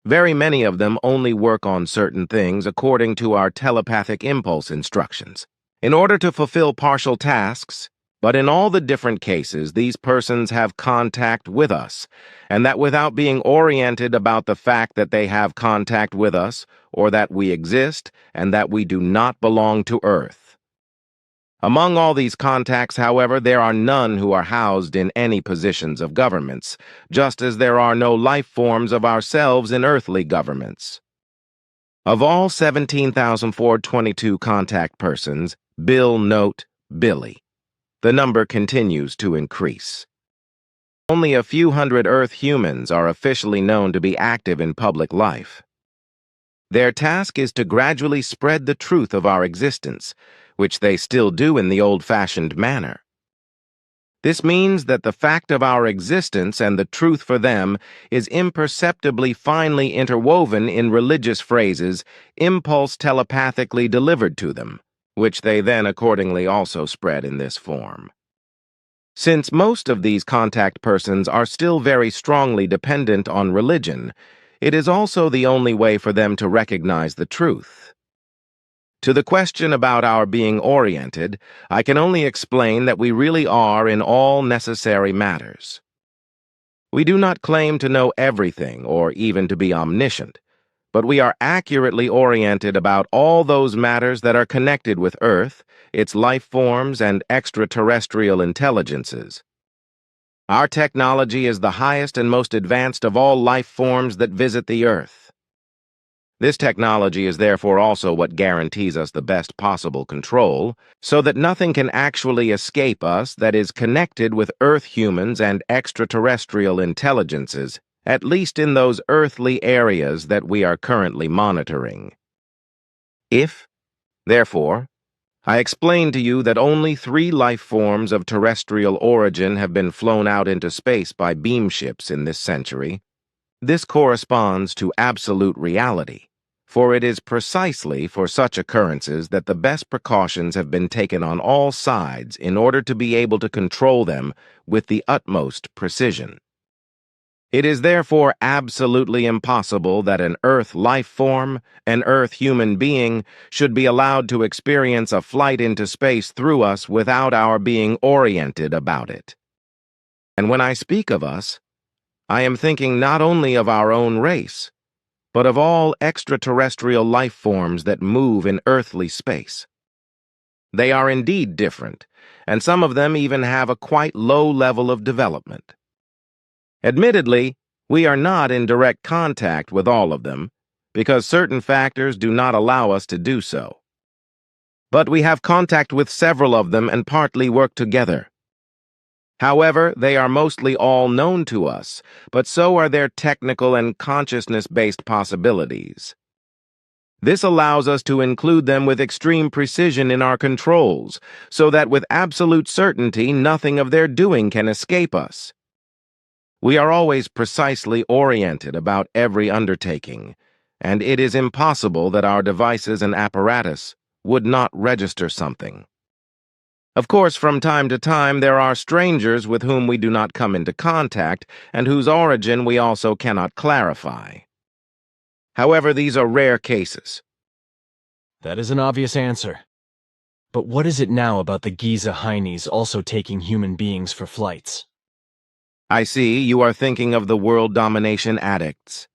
Speaker 4: Very many of them only work on certain things according to our telepathic impulse instructions, in order to fulfill partial tasks, but in all the different cases, these persons have contact with us, and that without being oriented about the fact that they have contact with us, or that we exist, and that we do not belong to Earth. Among all these contacts, however, there are none who are housed in any positions of governments, just as there are no life forms of ourselves in earthly governments. Of all 17,422 contact persons, Bill note Billy. The number continues to increase. Only a few hundred Earth humans are officially known to be active in public life. Their task is to gradually spread the truth of our existence, which they still do in the old-fashioned manner. This means that the fact of our existence and the truth for them is imperceptibly finely interwoven in religious phrases, impulse telepathically delivered to them, which they then accordingly also spread in this form. Since most of these contact persons are still very strongly dependent on religion, it is also the only way for them to recognize the truth. To the question about our being oriented, I can only explain that we really are in all necessary matters. We do not claim to know everything or even to be omniscient, but we are accurately oriented about all those matters that are connected with Earth, its life forms, and extraterrestrial intelligences. Our technology is the highest and most advanced of all life forms that visit the Earth. This technology is therefore also what guarantees us the best possible control, so that nothing can actually escape us that is connected with Earth humans and extraterrestrial intelligences, at least in those earthly areas that we are currently monitoring. If, therefore, I explain to you that only 3 life forms of terrestrial origin have been flown out into space by beam ships in this century, this corresponds to absolute reality, for it is precisely for such occurrences that the best precautions have been taken on all sides in order to be able to control them with the utmost precision. It is therefore absolutely impossible that an Earth life form, an Earth human being, should be allowed to experience a flight into space through us without our being oriented about it. And when I speak of us, I am thinking not only of our own race, but of all extraterrestrial life forms that move in earthly space. They are indeed different, and some of them even have a quite low level of development. Admittedly, we are not in direct contact with all of them, because certain factors do not allow us to do so. But we have contact with several of them and partly work together. However, they are mostly all known to us, but so are their technical and consciousness-based possibilities. This allows us to include them with extreme precision in our controls, so that with absolute certainty nothing of their doing can escape us. We are always precisely oriented about every undertaking, and it is impossible that our devices and apparatus would not register something. Of course, from time to time there are strangers with whom we do not come into contact, and whose origin we also cannot clarify. However, these are rare cases.
Speaker 3: That is an obvious answer. But what is it now about the Giza Heinis also taking human beings for flights?
Speaker 4: I see you are thinking of the world domination addicts.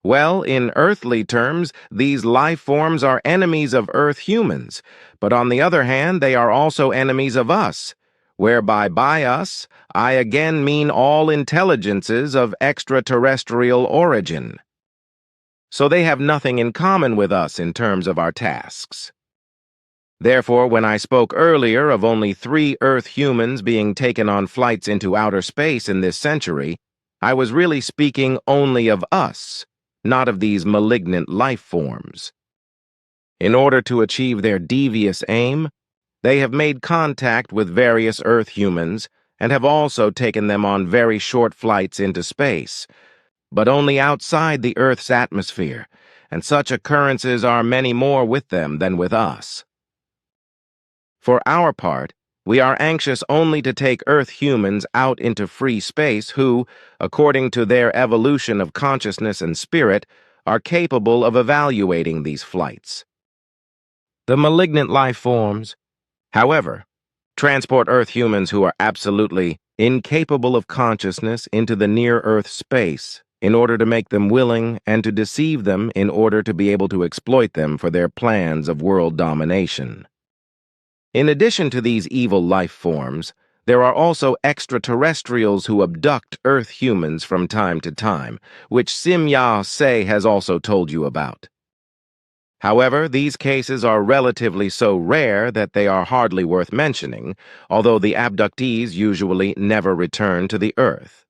Speaker 4: Well, in earthly terms, these life forms are enemies of Earth humans, but on the other hand, they are also enemies of us, whereby by us, I again mean all intelligences of extraterrestrial origin. So they have nothing in common with us in terms of our tasks. Therefore, when I spoke earlier of only 3 Earth humans being taken on flights into outer space in this century, I was really speaking only of us, not of these malignant life forms. In order to achieve their devious aim, they have made contact with various Earth humans and have also taken them on very short flights into space, but only outside the Earth's atmosphere, and such occurrences are many more with them than with us. For our part, we are anxious only to take Earth humans out into free space who, according to their evolution of consciousness and spirit, are capable of evaluating these flights. The malignant life forms, however, transport Earth humans who are absolutely incapable of consciousness into the near-Earth space in order to make them willing and to deceive them in order to be able to exploit them for their plans of world domination. In addition to these evil life forms, there are also extraterrestrials who abduct Earth humans from time to time, which Sim-Ya-Se has also told you about. However, these cases are relatively so rare that they are hardly worth mentioning, although the abductees usually never return to the Earth.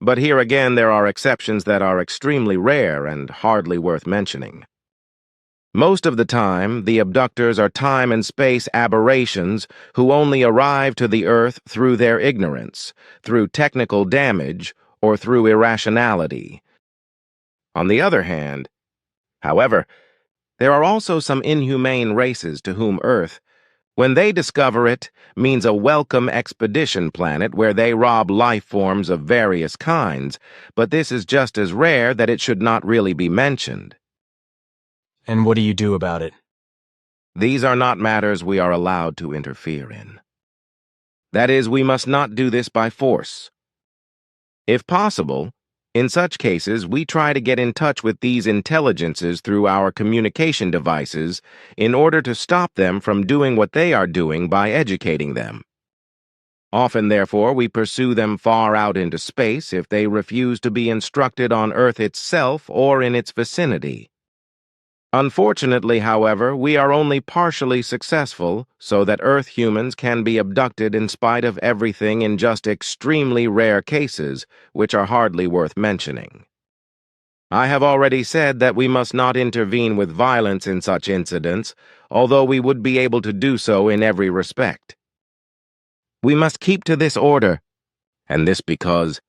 Speaker 4: But here again there are exceptions that are extremely rare and hardly worth mentioning. Most of the time, the abductors are time and space aberrations who only arrive to the Earth through their ignorance, through technical damage, or through irrationality. On the other hand, however, there are also some inhumane races to whom Earth, when they discover it, means a welcome expedition planet where they rob life forms of various kinds, but this is just as rare that it should not really be mentioned.
Speaker 3: And what do you do about it?
Speaker 4: These are not matters we are allowed to interfere in. That is, we must not do this by force. If possible, in such cases, we try to get in touch with these intelligences through our communication devices in order to stop them from doing what they are doing by educating them. Often, therefore, we pursue them far out into space if they refuse to be instructed on Earth itself or in its vicinity. Unfortunately, however, we are only partially successful, so that Earth humans can be abducted in spite of everything in just extremely rare cases, which are hardly worth mentioning. I have already said that we must not intervene with violence in such incidents, although we would be able to do so in every respect. We must keep to this order, and this because,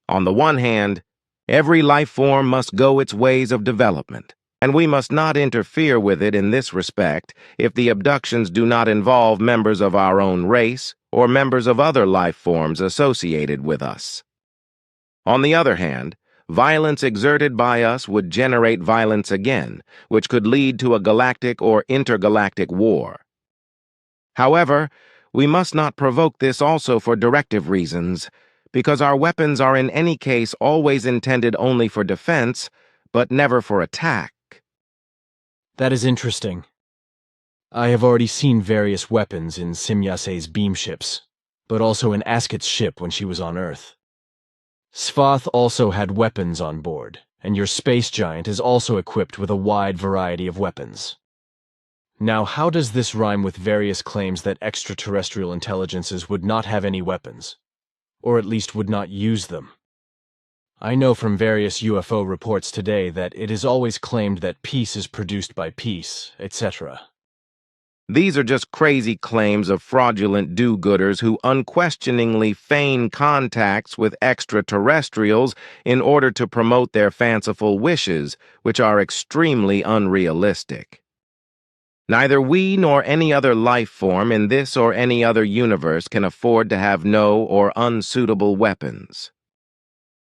Speaker 4: on the one hand, every life form must go its ways of development, and we must not interfere with it in this respect if the abductions do not involve members of our own race or members of other life forms associated with us. On the other hand, violence exerted by us would generate violence again, which could lead to a galactic or intergalactic war. However, we must not provoke this also for directive reasons, because our weapons are in any case always intended only for defense, but never for attack.
Speaker 3: That is interesting. I have already seen various weapons in Sim-Ya-Se's beam ships, but also in Asket's ship when she was on Earth. Svath also had weapons on board, and your space giant is also equipped with a wide variety of weapons. Now, how does this rhyme with various claims that extraterrestrial intelligences would not have any weapons, or at least would not use them? I know from various UFO reports today that it is always claimed that peace is produced by peace, etc.
Speaker 4: These are just crazy claims of fraudulent do-gooders who unquestioningly feign contacts with extraterrestrials in order to promote their fanciful wishes, which are extremely unrealistic. Neither we nor any other life form in this or any other universe can afford to have no or unsuitable weapons.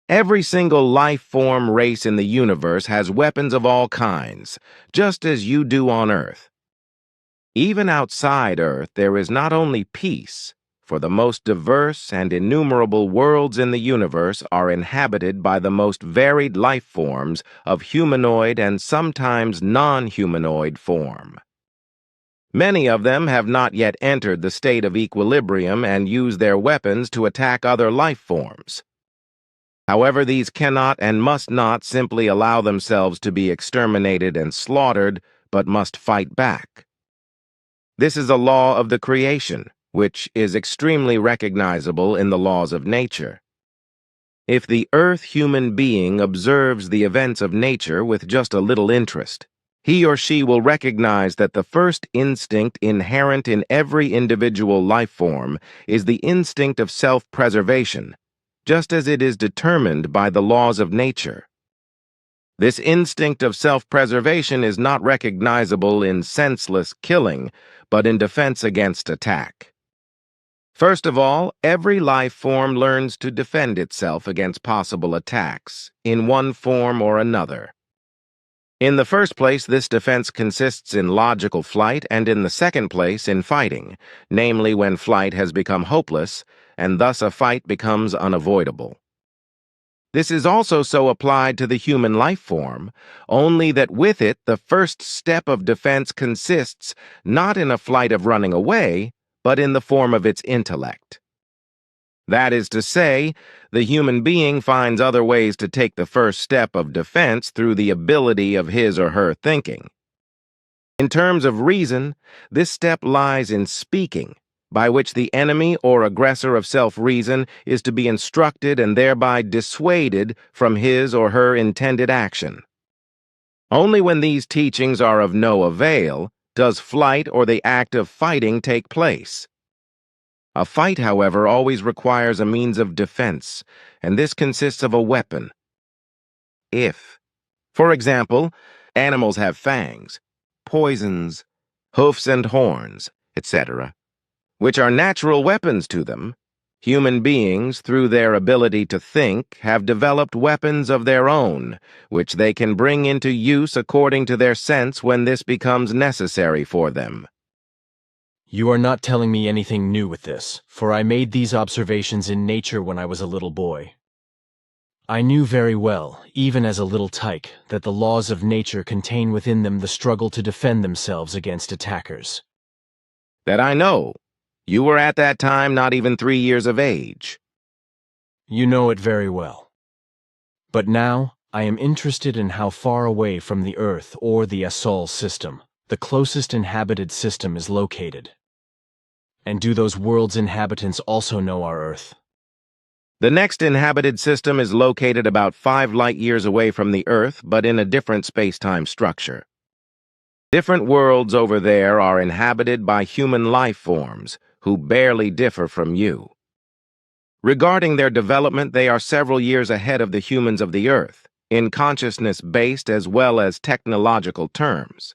Speaker 4: Every single life form race in the universe has weapons of all kinds, just as you do on Earth. Even outside Earth, there is not only peace, for the most diverse and innumerable worlds in the universe are inhabited by the most varied life forms of humanoid and sometimes non-humanoid form. Many of them have not yet entered the state of equilibrium and use their weapons to attack other life forms. However, these cannot and must not simply allow themselves to be exterminated and slaughtered, but must fight back. This is a law of the creation, which is extremely recognizable in the laws of nature. If the Earth human being observes the events of nature with just a little interest, he or she will recognize that the first instinct inherent in every individual life form is the instinct of self-preservation, just as it is determined by the laws of nature. This instinct of self-preservation is not recognizable in senseless killing, but in defense against attack. First of all, every life form learns to defend itself against possible attacks, in one form or another. In the first place, this defense consists in logical flight, and in the second place, in fighting, namely when flight has become hopeless, and thus a fight becomes unavoidable. This is also so applied to the human life form, only that with it the first step of defense consists not in a flight of running away, but in the form of its intellect. That is to say, the human being finds other ways to take the first step of defense through the ability of his or her thinking. In terms of reason, this step lies in speaking, by which the enemy or aggressor of self-reason is to be instructed and thereby dissuaded from his or her intended action. Only when these teachings are of no avail does flight or the act of fighting take place. A fight, however, always requires a means of defense, and this consists of a weapon. For example, animals have fangs, poisons, hoofs and horns, etc., which are natural weapons to them, human beings, through their ability to think, have developed weapons of their own, which they can bring into use according to their sense when this becomes necessary for them.
Speaker 3: You are not telling me anything new with this, for I made these observations in nature when I was a little boy. I knew very well, even as a little tyke, that the laws of nature contain within them the struggle to defend themselves against attackers.
Speaker 4: That I know. You were at that time not even 3 years of age.
Speaker 3: You know it very well. But now, I am interested in how far away from the Earth or the Sol system the closest inhabited system is located. And do those worlds' inhabitants also know our Earth?
Speaker 4: The next inhabited system is located about 5 light-years away from the Earth, but in a different space-time structure. Different worlds over there are inhabited by human life forms, who barely differ from you. Regarding their development, they are several years ahead of the humans of the Earth, in consciousness-based as well as technological terms.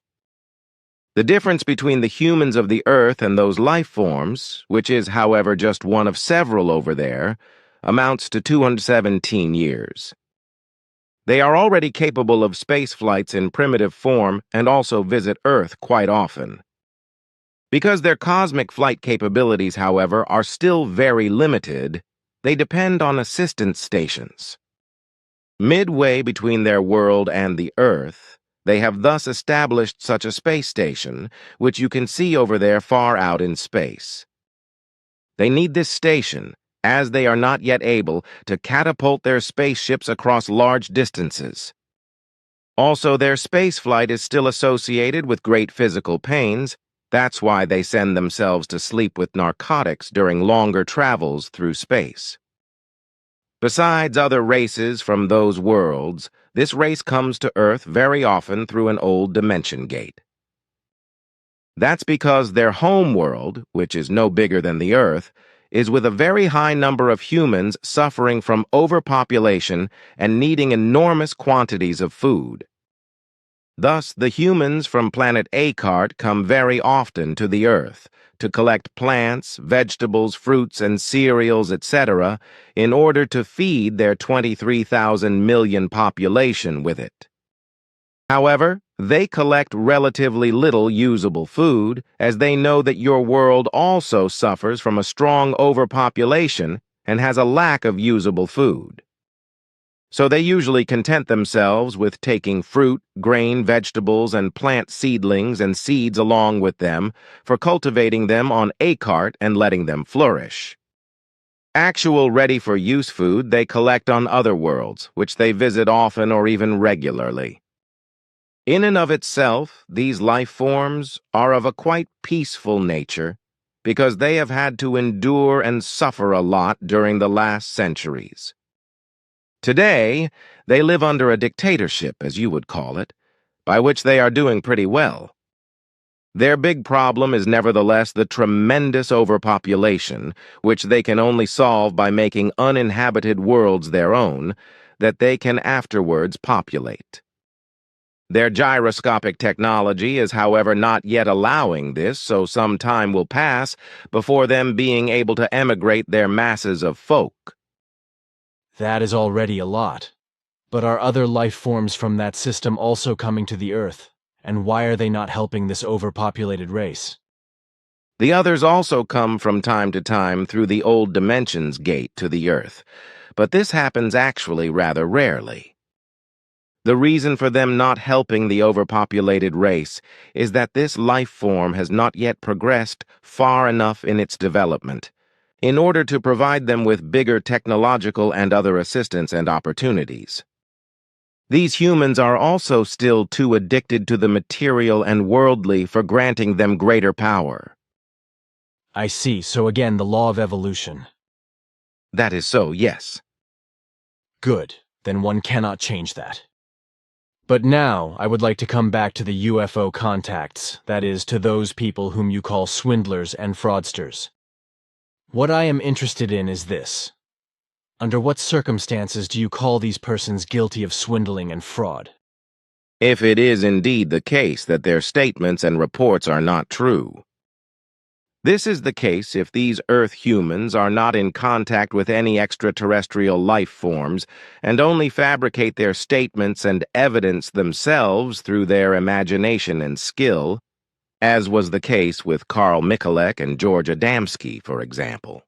Speaker 4: The difference between the humans of the Earth and those life forms, which is, however, just one of several over there, amounts to 217 years. They are already capable of space flights in primitive form and also visit Earth quite often. Because their cosmic flight capabilities, however, are still very limited, they depend on assistance stations. Midway between their world and the Earth, they have thus established such a space station, which you can see over there far out in space. They need this station, as they are not yet able to catapult their spaceships across large distances. Also, their space flight is still associated with great physical pains. That's why they send themselves to sleep with narcotics during longer travels through space. Besides other races from those worlds, this race comes to Earth very often through an old dimension gate. That's because their home world, which is no bigger than the Earth, is with a very high number of humans suffering from overpopulation and needing enormous quantities of food. Thus, the humans from planet Akart come very often to the Earth to collect plants, vegetables, fruits, and cereals, etc., in order to feed their 23,000 million population with it. However, they collect relatively little usable food, as they know that your world also suffers from a strong overpopulation and has a lack of usable food. So they usually content themselves with taking fruit, grain, vegetables, and plant seedlings and seeds along with them for cultivating them on Akart and letting them flourish. Actual ready-for-use food they collect on other worlds, which they visit often or even regularly. In and of itself, these life forms are of a quite peaceful nature because they have had to endure and suffer a lot during the last centuries. Today, they live under a dictatorship, as you would call it, by which they are doing pretty well. Their big problem is nevertheless the tremendous overpopulation, which they can only solve by making uninhabited worlds their own, that they can afterwards populate. Their gyroscopic technology is, however, not yet allowing this, so some time will pass before them being able to emigrate their masses of folk.
Speaker 3: That is already a lot. But are other life forms from that system also coming to the Earth? And why are they not helping this overpopulated race?
Speaker 4: The others also come from time to time through the old dimensions gate to the Earth, but this happens actually rather rarely. The reason for them not helping the overpopulated race is that this life form has not yet progressed far enough in its development in order to provide them with bigger technological and other assistance and opportunities. These humans are also still too addicted to the material and worldly for granting them greater power.
Speaker 3: I see, so again the law of evolution.
Speaker 4: That is so, yes.
Speaker 3: Good, then one cannot change that. But now, I would like to come back to the UFO contacts, that is, to those people whom you call swindlers and fraudsters. What I am interested in is this. Under what circumstances do you call these persons guilty of swindling and fraud?
Speaker 4: If it is indeed the case that their statements and reports are not true. This is the case if these Earth humans are not in contact with any extraterrestrial life forms and only fabricate their statements and evidence themselves through their imagination and skill, as was the case with Carl Michalek and George Adamski, for example.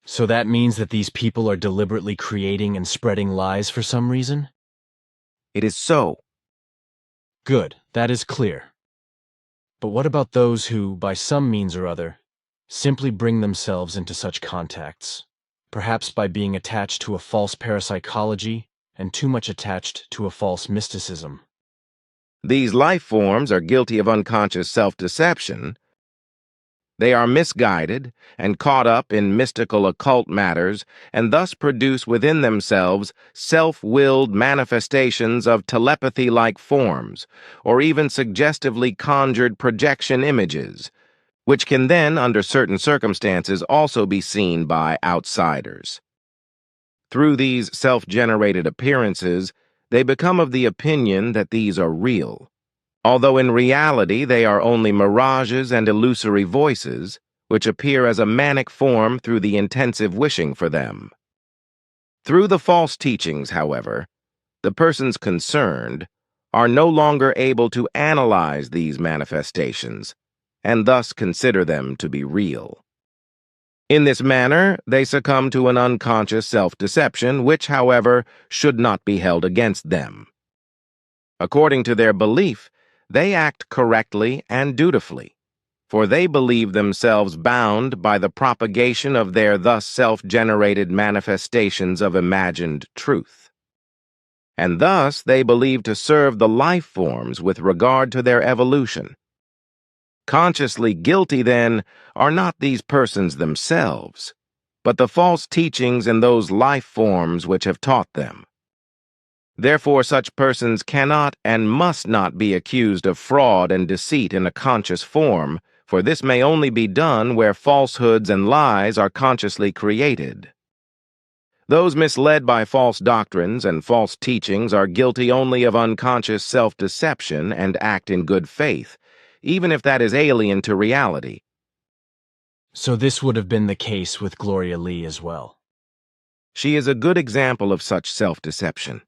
Speaker 3: So that means that these people are deliberately creating and spreading lies for some reason?
Speaker 4: It is so.
Speaker 3: Good, that is clear. But what about those who, by some means or other, simply bring themselves into such contacts, perhaps by being attached to a false parapsychology and too much attached to a false mysticism?
Speaker 4: These life forms are guilty of unconscious self-deception. They are misguided and caught up in mystical occult matters and thus produce within themselves self-willed manifestations of telepathy-like forms or even suggestively conjured projection images, which can then, under certain circumstances, also be seen by outsiders. Through these self-generated appearances, they become of the opinion that these are real, although in reality they are only mirages and illusory voices, which appear as a manic form through the intensive wishing for them. Through the false teachings, however, the persons concerned are no longer able to analyze these manifestations, and thus consider them to be real. In this manner, they succumb to an unconscious self-deception, which, however, should not be held against them. According to their belief, they act correctly and dutifully, for they believe themselves bound by the propagation of their thus self-generated manifestations of imagined truth. And thus they believe to serve the life forms with regard to their evolution. Consciously guilty, then, are not these persons themselves, but the false teachings in those life forms which have taught them. Therefore, such persons cannot and must not be accused of fraud and deceit in a conscious form, for this may only be done where falsehoods and lies are consciously created. Those misled by false doctrines and false teachings are guilty only of unconscious self-deception and act in good faith, even if that is alien to reality.
Speaker 3: So this would have been the case with Gloria Lee as well.
Speaker 4: She is a good example of such self-deception.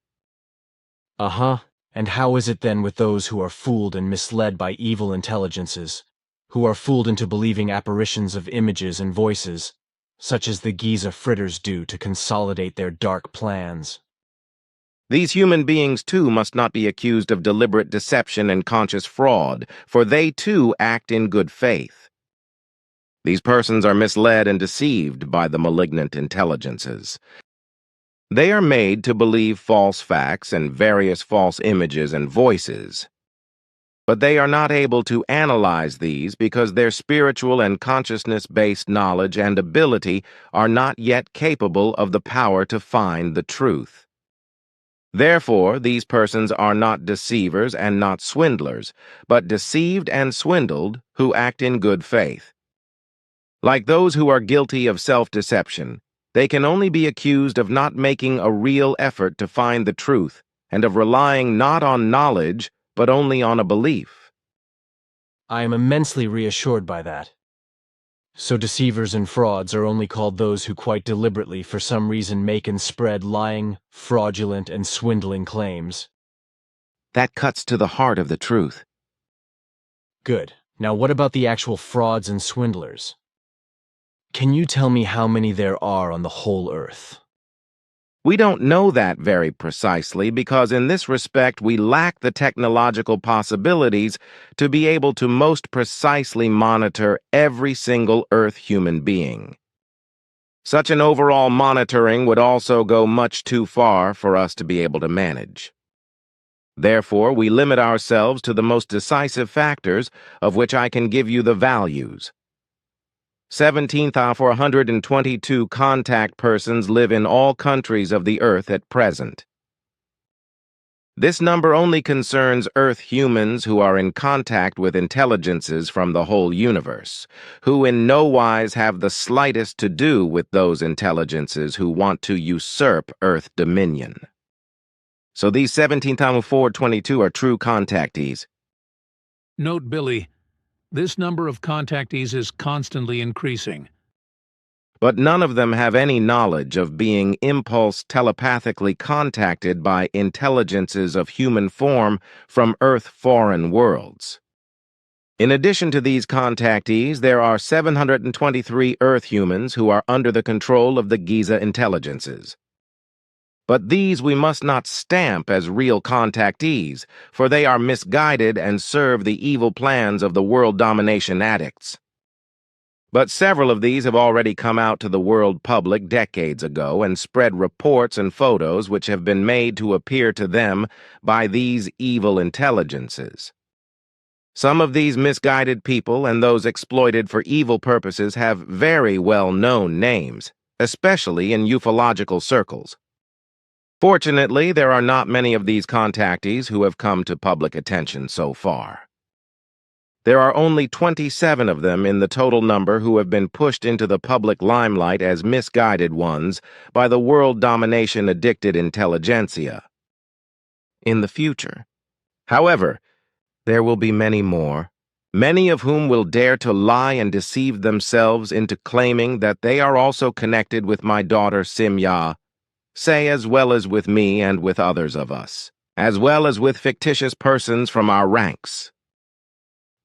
Speaker 3: Uh-huh. And how is it then with those who are fooled and misled by evil intelligences, who are fooled into believing apparitions of images and voices, such as the Giza fritters do to consolidate their dark plans?
Speaker 4: These human beings, too, must not be accused of deliberate deception and conscious fraud, for they, too, act in good faith. These persons are misled and deceived by the malignant intelligences. They are made to believe false facts and various false images and voices. but they are not able to analyze these because their spiritual and consciousness-based knowledge and ability are not yet capable of the power to find the truth. Therefore, these persons are not deceivers and not swindlers, but deceived and swindled who act in good faith. Like those who are guilty of self-deception, they can only be accused of not making a real effort to find the truth and of relying not on knowledge, but only on a belief.
Speaker 3: I am immensely reassured by that. So deceivers and frauds are only called those who quite deliberately for some reason make and spread lying, fraudulent, and swindling claims.
Speaker 4: That cuts to the heart of the truth.
Speaker 3: Good. Now what about the actual frauds and swindlers? Can you tell me how many there are on the whole earth?
Speaker 4: We don't know that very precisely because in this respect we lack the technological possibilities to be able to most precisely monitor every single Earth human being. Such an overall monitoring would also go much too far for us to be able to manage. Therefore, we limit ourselves to the most decisive factors of which I can give you the values. 17,422 contact persons live in all countries of the Earth at present. This number only concerns Earth humans who are in contact with intelligences from the whole universe, who in no wise have the slightest to do with those intelligences who want to usurp Earth dominion. So these 17,422 are true contactees.
Speaker 7: Note, Billy, this number of contactees is constantly increasing.
Speaker 4: But none of them have any knowledge of being impulse telepathically contacted by intelligences of human form from Earth-foreign worlds. In addition to these contactees, there are 723 Earth humans who are under the control of the Giza intelligences. But these we must not stamp as real contactees, for they are misguided and serve the evil plans of the world domination addicts. But several of these have already come out to the world public decades ago and spread reports and photos which have been made to appear to them by these evil intelligences. Some of these misguided people and those exploited for evil purposes have very well-known names, especially in ufological circles. Fortunately, there are not many of these contactees who have come to public attention so far. There are only 27 of them in the total number who have been pushed into the public limelight as misguided ones by the world domination-addicted intelligentsia. In the future, however, there will be many more, many of whom will dare to lie and deceive themselves into claiming that they are also connected with my daughter Simya, say as well as with me and with others of us, as well as with fictitious persons from our ranks.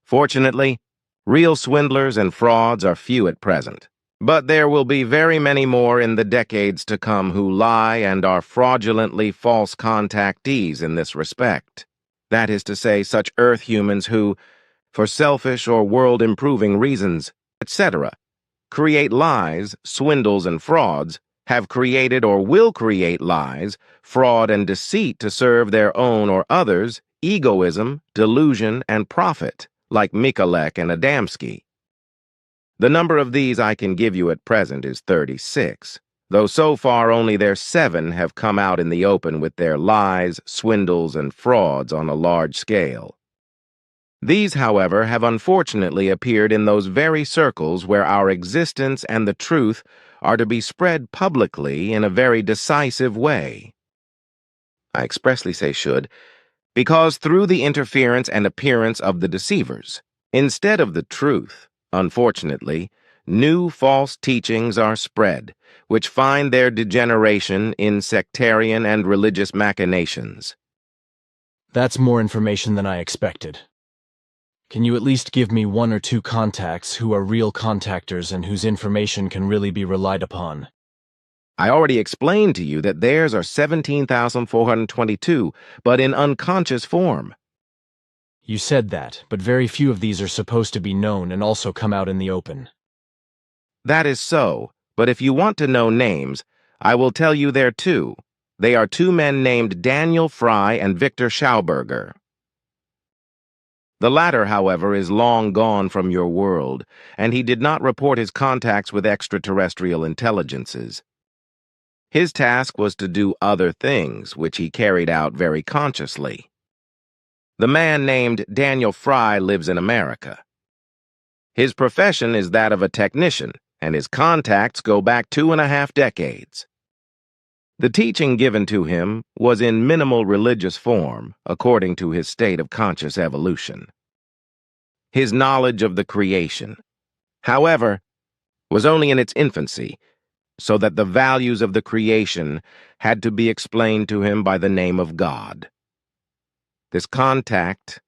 Speaker 4: Fortunately, real swindlers and frauds are few at present, but there will be very many more in the decades to come who lie and are fraudulently false contactees in this respect. That is to say, such Earth humans who, for selfish or world-improving reasons, etc., create lies, swindles, and frauds, have created or will create lies, fraud, and deceit to serve their own or others' egoism, delusion, and profit, like Mikolek and Adamski. The number of these I can give you at present is 36, though so far only their 7 have come out in the open with their lies, swindles, and frauds on a large scale. These, however, have unfortunately appeared in those very circles where our existence and the truth are to be spread publicly in a very decisive way. I expressly say should, because through the interference and appearance of the deceivers, instead of the truth, unfortunately, new false teachings are spread, which find their degeneration in sectarian and religious machinations.
Speaker 3: That's more information than I expected. Can you at least give me 1 or 2 contacts who are real contactors and whose information can really be relied upon?
Speaker 4: I already explained to you that theirs are 17,422, but in unconscious form.
Speaker 3: You said that, but very few of these are supposed to be known and also come out in the open.
Speaker 4: That is so, but if you want to know names, I will tell you there too. They are 2 men named Daniel Fry and Victor Schauberger. The latter, however, is long gone from your world, and he did not report his contacts with extraterrestrial intelligences. His task was to do other things, which he carried out very consciously. The man named Daniel Fry lives in America. His profession is that of a technician, and his contacts go back 2.5 decades. The teaching given to him was in minimal religious form, according to his state of conscious evolution. His knowledge of the creation, however, was only in its infancy, so that the values of the creation had to be explained to him by the name of God. This contact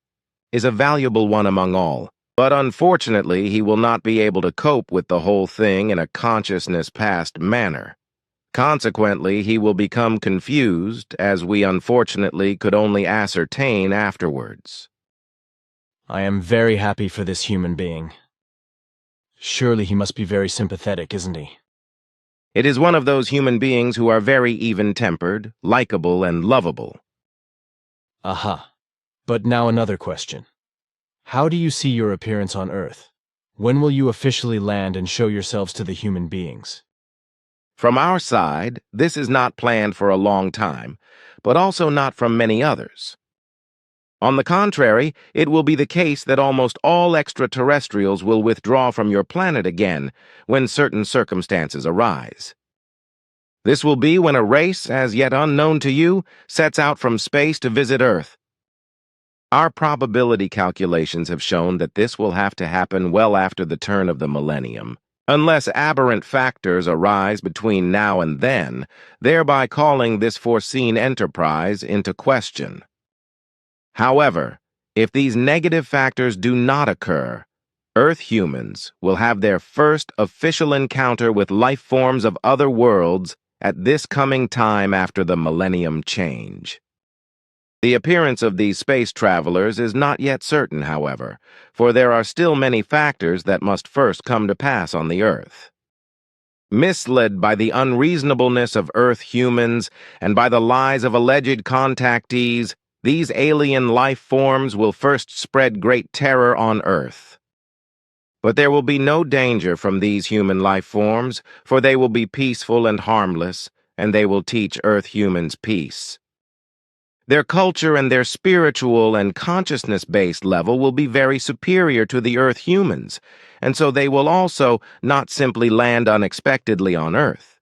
Speaker 4: is a valuable one among all, but unfortunately he will not be able to cope with the whole thing in a consciousness-past manner. Consequently, he will become confused, as we unfortunately could only ascertain afterwards.
Speaker 3: I am very happy for this human being. Surely he must be very sympathetic, isn't he?
Speaker 4: It is one of those human beings who are very even-tempered, likable, and lovable.
Speaker 3: Aha. But now another question. How do you see your appearance on Earth? When will you officially land and show yourselves to the human beings?
Speaker 4: From our side, this is not planned for a long time, but also not from many others. On the contrary, it will be the case that almost all extraterrestrials will withdraw from your planet again when certain circumstances arise. This will be when a race, as yet unknown to you, sets out from space to visit Earth. Our probability calculations have shown that this will have to happen well after the turn of the millennium, unless aberrant factors arise between now and then, thereby calling this foreseen enterprise into question. However, if these negative factors do not occur, Earth humans will have their first official encounter with life forms of other worlds at this coming time after the millennium change. The appearance of these space travelers is not yet certain, however, for there are still many factors that must first come to pass on the Earth. Misled by the unreasonableness of Earth humans and by the lies of alleged contactees, these alien life forms will first spread great terror on Earth. But there will be no danger from these human life forms, for they will be peaceful and harmless, and they will teach Earth humans peace. Their culture and their spiritual and consciousness-based level will be very superior to the Earth humans, and so they will also not simply land unexpectedly on Earth.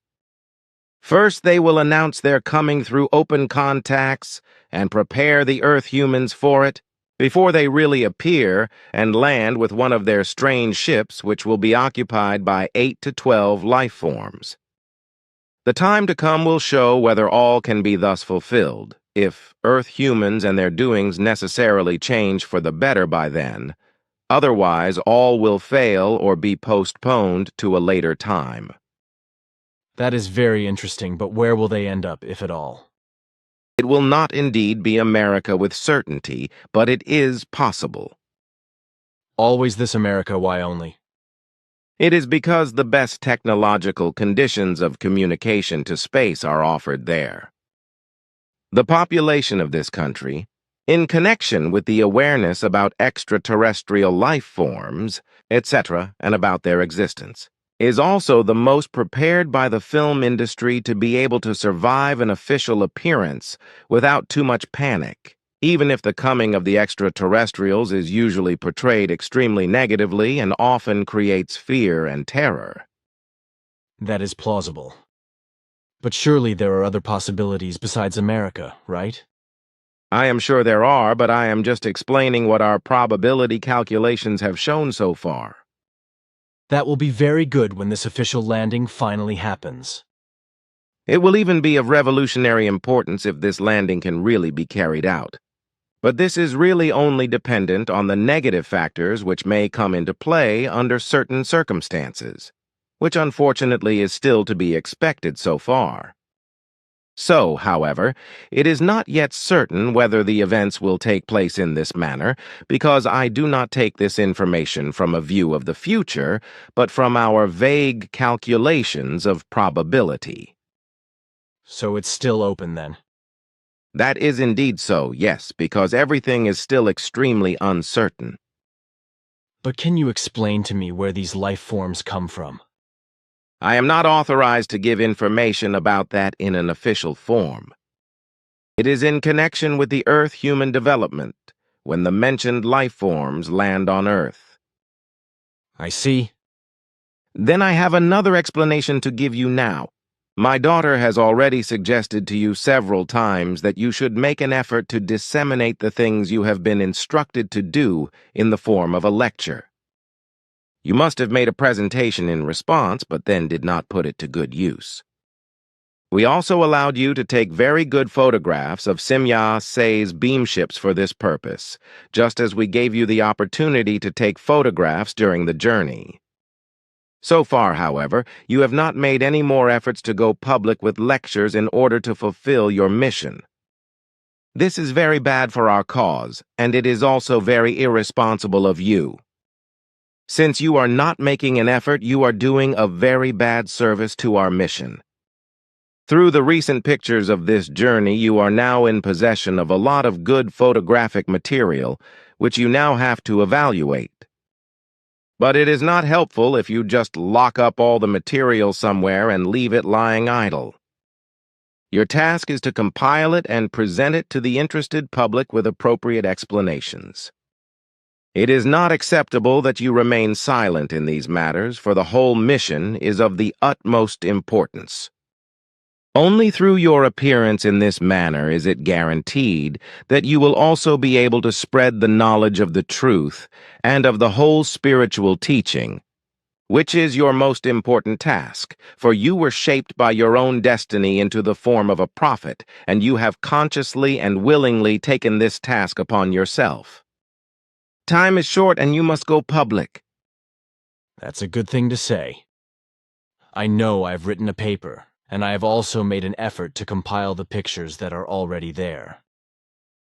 Speaker 4: First, they will announce their coming through open contacts and prepare the Earth humans for it, before they really appear and land with one of their strange ships which will be occupied by 8 to 12 life forms. The time to come will show whether all can be thus fulfilled, if Earth humans and their doings necessarily change for the better by then. Otherwise, all will fail or be postponed to a later time.
Speaker 3: That is very interesting, but where will they end up, if at all?
Speaker 4: It will not indeed be America with certainty, but it is possible.
Speaker 3: Always this America, why only?
Speaker 4: It is because the best technological conditions of communication to space are offered there. The population of this country, in connection with the awareness about extraterrestrial life forms, etc., and about their existence, is also the most prepared by the film industry to be able to survive an official appearance without too much panic, even if the coming of the extraterrestrials is usually portrayed extremely negatively and often creates fear and terror.
Speaker 3: That is plausible. But surely there are other possibilities besides America, right?
Speaker 4: I am sure there are, but I am just explaining what our probability calculations have shown so far.
Speaker 3: That will be very good when this official landing finally happens.
Speaker 4: It will even be of revolutionary importance if this landing can really be carried out. But this is really only dependent on the negative factors which may come into play under certain circumstances, which unfortunately is still to be expected so far. So, however, it is not yet certain whether the events will take place in this manner, because I do not take this information from a view of the future, but from our vague calculations of probability.
Speaker 3: So it's still open then.
Speaker 4: That is indeed so, yes, because everything is still extremely uncertain.
Speaker 3: But can you explain to me where these life forms come from?
Speaker 4: I am not authorized to give information about that in an official form. It is in connection with the Earth human development, when the mentioned life forms land on Earth.
Speaker 3: I see.
Speaker 4: Then I have another explanation to give you now. My daughter has already suggested to you several times that you should make an effort to disseminate the things you have been instructed to do in the form of a lecture. You must have made a presentation in response, but then did not put it to good use. We also allowed you to take very good photographs of Simya Sei's beamships for this purpose, just as we gave you the opportunity to take photographs during the journey. So far, however, you have not made any more efforts to go public with lectures in order to fulfill your mission. This is very bad for our cause, and it is also very irresponsible of you. Since you are not making an effort, you are doing a very bad service to our mission. Through the recent pictures of this journey, you are now in possession of a lot of good photographic material, which you now have to evaluate. But it is not helpful if you just lock up all the material somewhere and leave it lying idle. Your task is to compile it and present it to the interested public with appropriate explanations. It is not acceptable that you remain silent in these matters, for the whole mission is of the utmost importance. Only through your appearance in this manner is it guaranteed that you will also be able to spread the knowledge of the truth and of the whole spiritual teaching, which is your most important task, for you were shaped by your own destiny into the form of a prophet, and you have consciously and willingly taken this task upon yourself. Time is short and you must go public.
Speaker 3: That's a good thing to say. I know I've written a paper, and I have also made an effort to compile the pictures that are already there.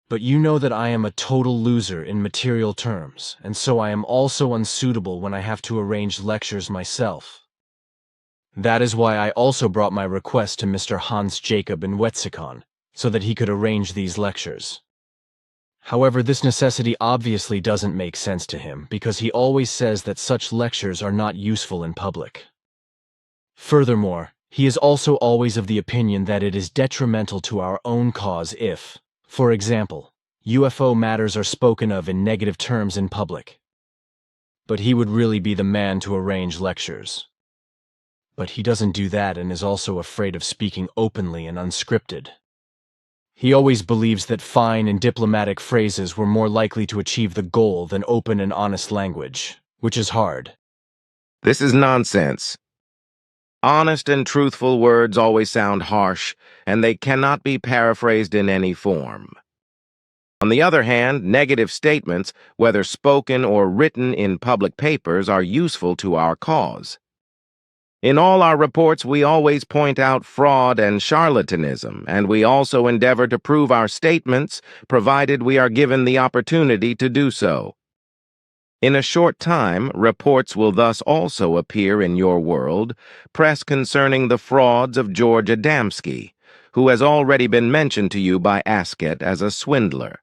Speaker 3: But you know that I am a total loser in material terms, and so I am also unsuitable when I have to arrange lectures myself. That is why I also brought my request to Mr. Hans Jacob in Wetzikon, so that he could arrange these lectures. However, this necessity obviously doesn't make sense to him, because he always says that such lectures are not useful in public. Furthermore, he is also always of the opinion that it is detrimental to our own cause if, for example, UFO matters are spoken of in negative terms in public. But he would really be the man to arrange lectures. But he doesn't do that and is also afraid of speaking openly and unscripted. He always believes that fine and diplomatic phrases were more likely to achieve the goal than open and honest language, which is hard.
Speaker 4: This is nonsense. Honest and truthful words always sound harsh, and they cannot be paraphrased in any form. On the other hand, negative statements, whether spoken or written in public papers, are useful to our cause. In all our reports, we always point out fraud and charlatanism, and we also endeavor to prove our statements, provided we are given the opportunity to do so. In a short time, reports will thus also appear in your world, press concerning the frauds of George Adamski, who has already been mentioned to you by Asket as a swindler.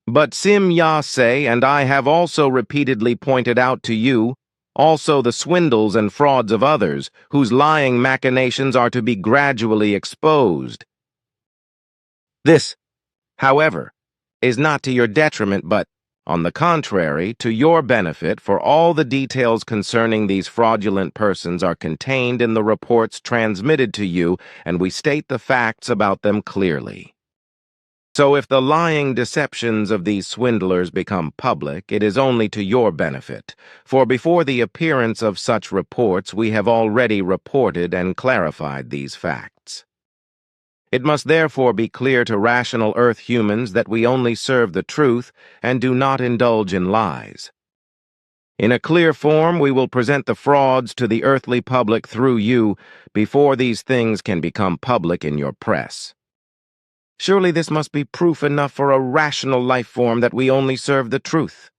Speaker 4: But Simya Sei and I have also repeatedly pointed out to you also the swindles and frauds of others, whose lying machinations are to be gradually exposed. This, however, is not to your detriment, but, on the contrary, to your benefit, for all the details concerning these fraudulent persons are contained in the reports transmitted to you, and we state the facts about them clearly. So if the lying deceptions of these swindlers become public, it is only to your benefit, for before the appearance of such reports we have already reported and clarified these facts. It must therefore be clear to rational Earth humans that we only serve the truth and do not indulge in lies. In a clear form, we will present the frauds to the earthly public through you before these things can become public in your press. Surely this must be proof enough for a rational life form that we only serve the truth.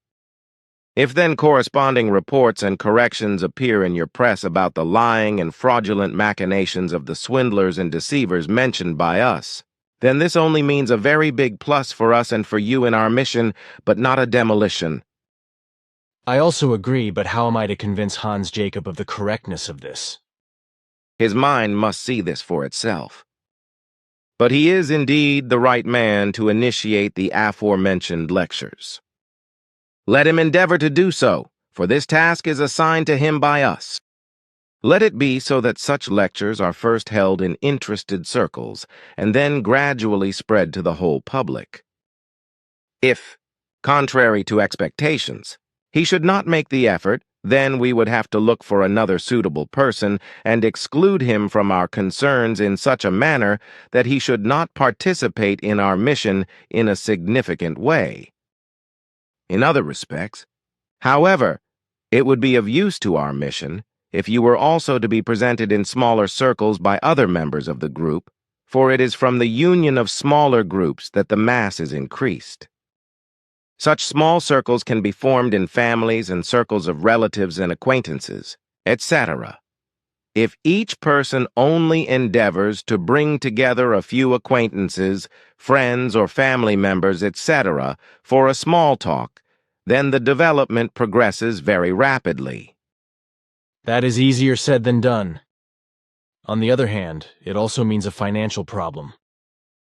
Speaker 4: If then corresponding reports and corrections appear in your press about the lying and fraudulent machinations of the swindlers and deceivers mentioned by us, then this only means a very big plus for us and for you in our mission, but not a demolition.
Speaker 3: I also agree, but how am I to convince Hans Jacob of the correctness of this?
Speaker 4: His mind must see this for itself. But he is indeed the right man to initiate the aforementioned lectures. Let him endeavor to do so, for this task is assigned to him by us. Let it be so that such lectures are first held in interested circles and then gradually spread to the whole public. If, contrary to expectations, he should not make the effort, then we would have to look for another suitable person and exclude him from our concerns in such a manner that he should not participate in our mission in a significant way. In other respects, however, it would be of use to our mission if you were also to be presented in smaller circles by other members of the group, for it is from the union of smaller groups that the mass is increased. Such small circles can be formed in families and circles of relatives and acquaintances, etc. If each person only endeavors to bring together a few acquaintances, friends or family members, etc., for a small talk, then the development progresses very rapidly.
Speaker 3: That is easier said than done. On the other hand, it also means a financial problem.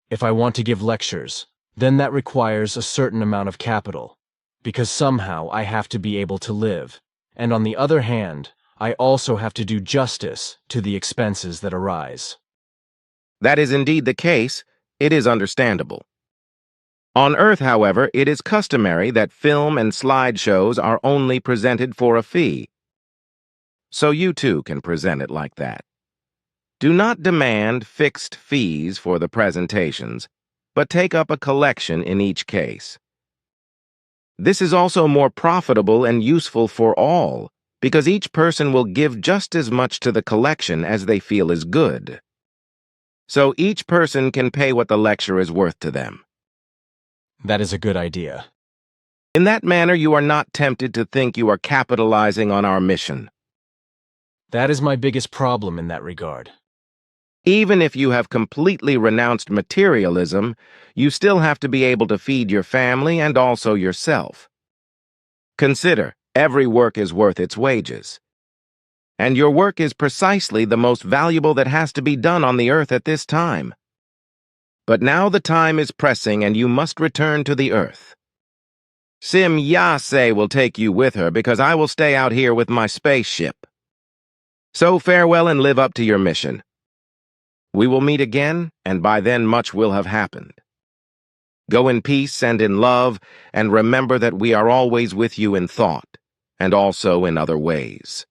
Speaker 3: If I want to give lectures, then that requires a certain amount of capital, because somehow I have to be able to live, and on the other hand, I also have to do justice to the expenses that arise.
Speaker 4: That is indeed the case. It is understandable. On Earth, however, it is customary that film and slideshows are only presented for a fee. So you too can present it like that. Do not demand fixed fees for the presentations, but take up a collection in each case. This is also more profitable and useful for all, because each person will give just as much to the collection as they feel is good. So each person can pay what the lecture is worth to them.
Speaker 3: That is a good idea.
Speaker 4: In that manner, you are not tempted to think you are capitalizing on our mission.
Speaker 3: That is my biggest problem in that regard.
Speaker 4: Even if you have completely renounced materialism, you still have to be able to feed your family and also yourself. Consider, every work is worth its wages. And your work is precisely the most valuable that has to be done on the earth at this time. But now the time is pressing and you must return to the earth. Sim-Yase will take you with her because I will stay out here with my spaceship. So farewell and live up to your mission. We will meet again, and by then much will have happened. Go in peace and in love, and remember that we are always with you in thought, and also in other ways.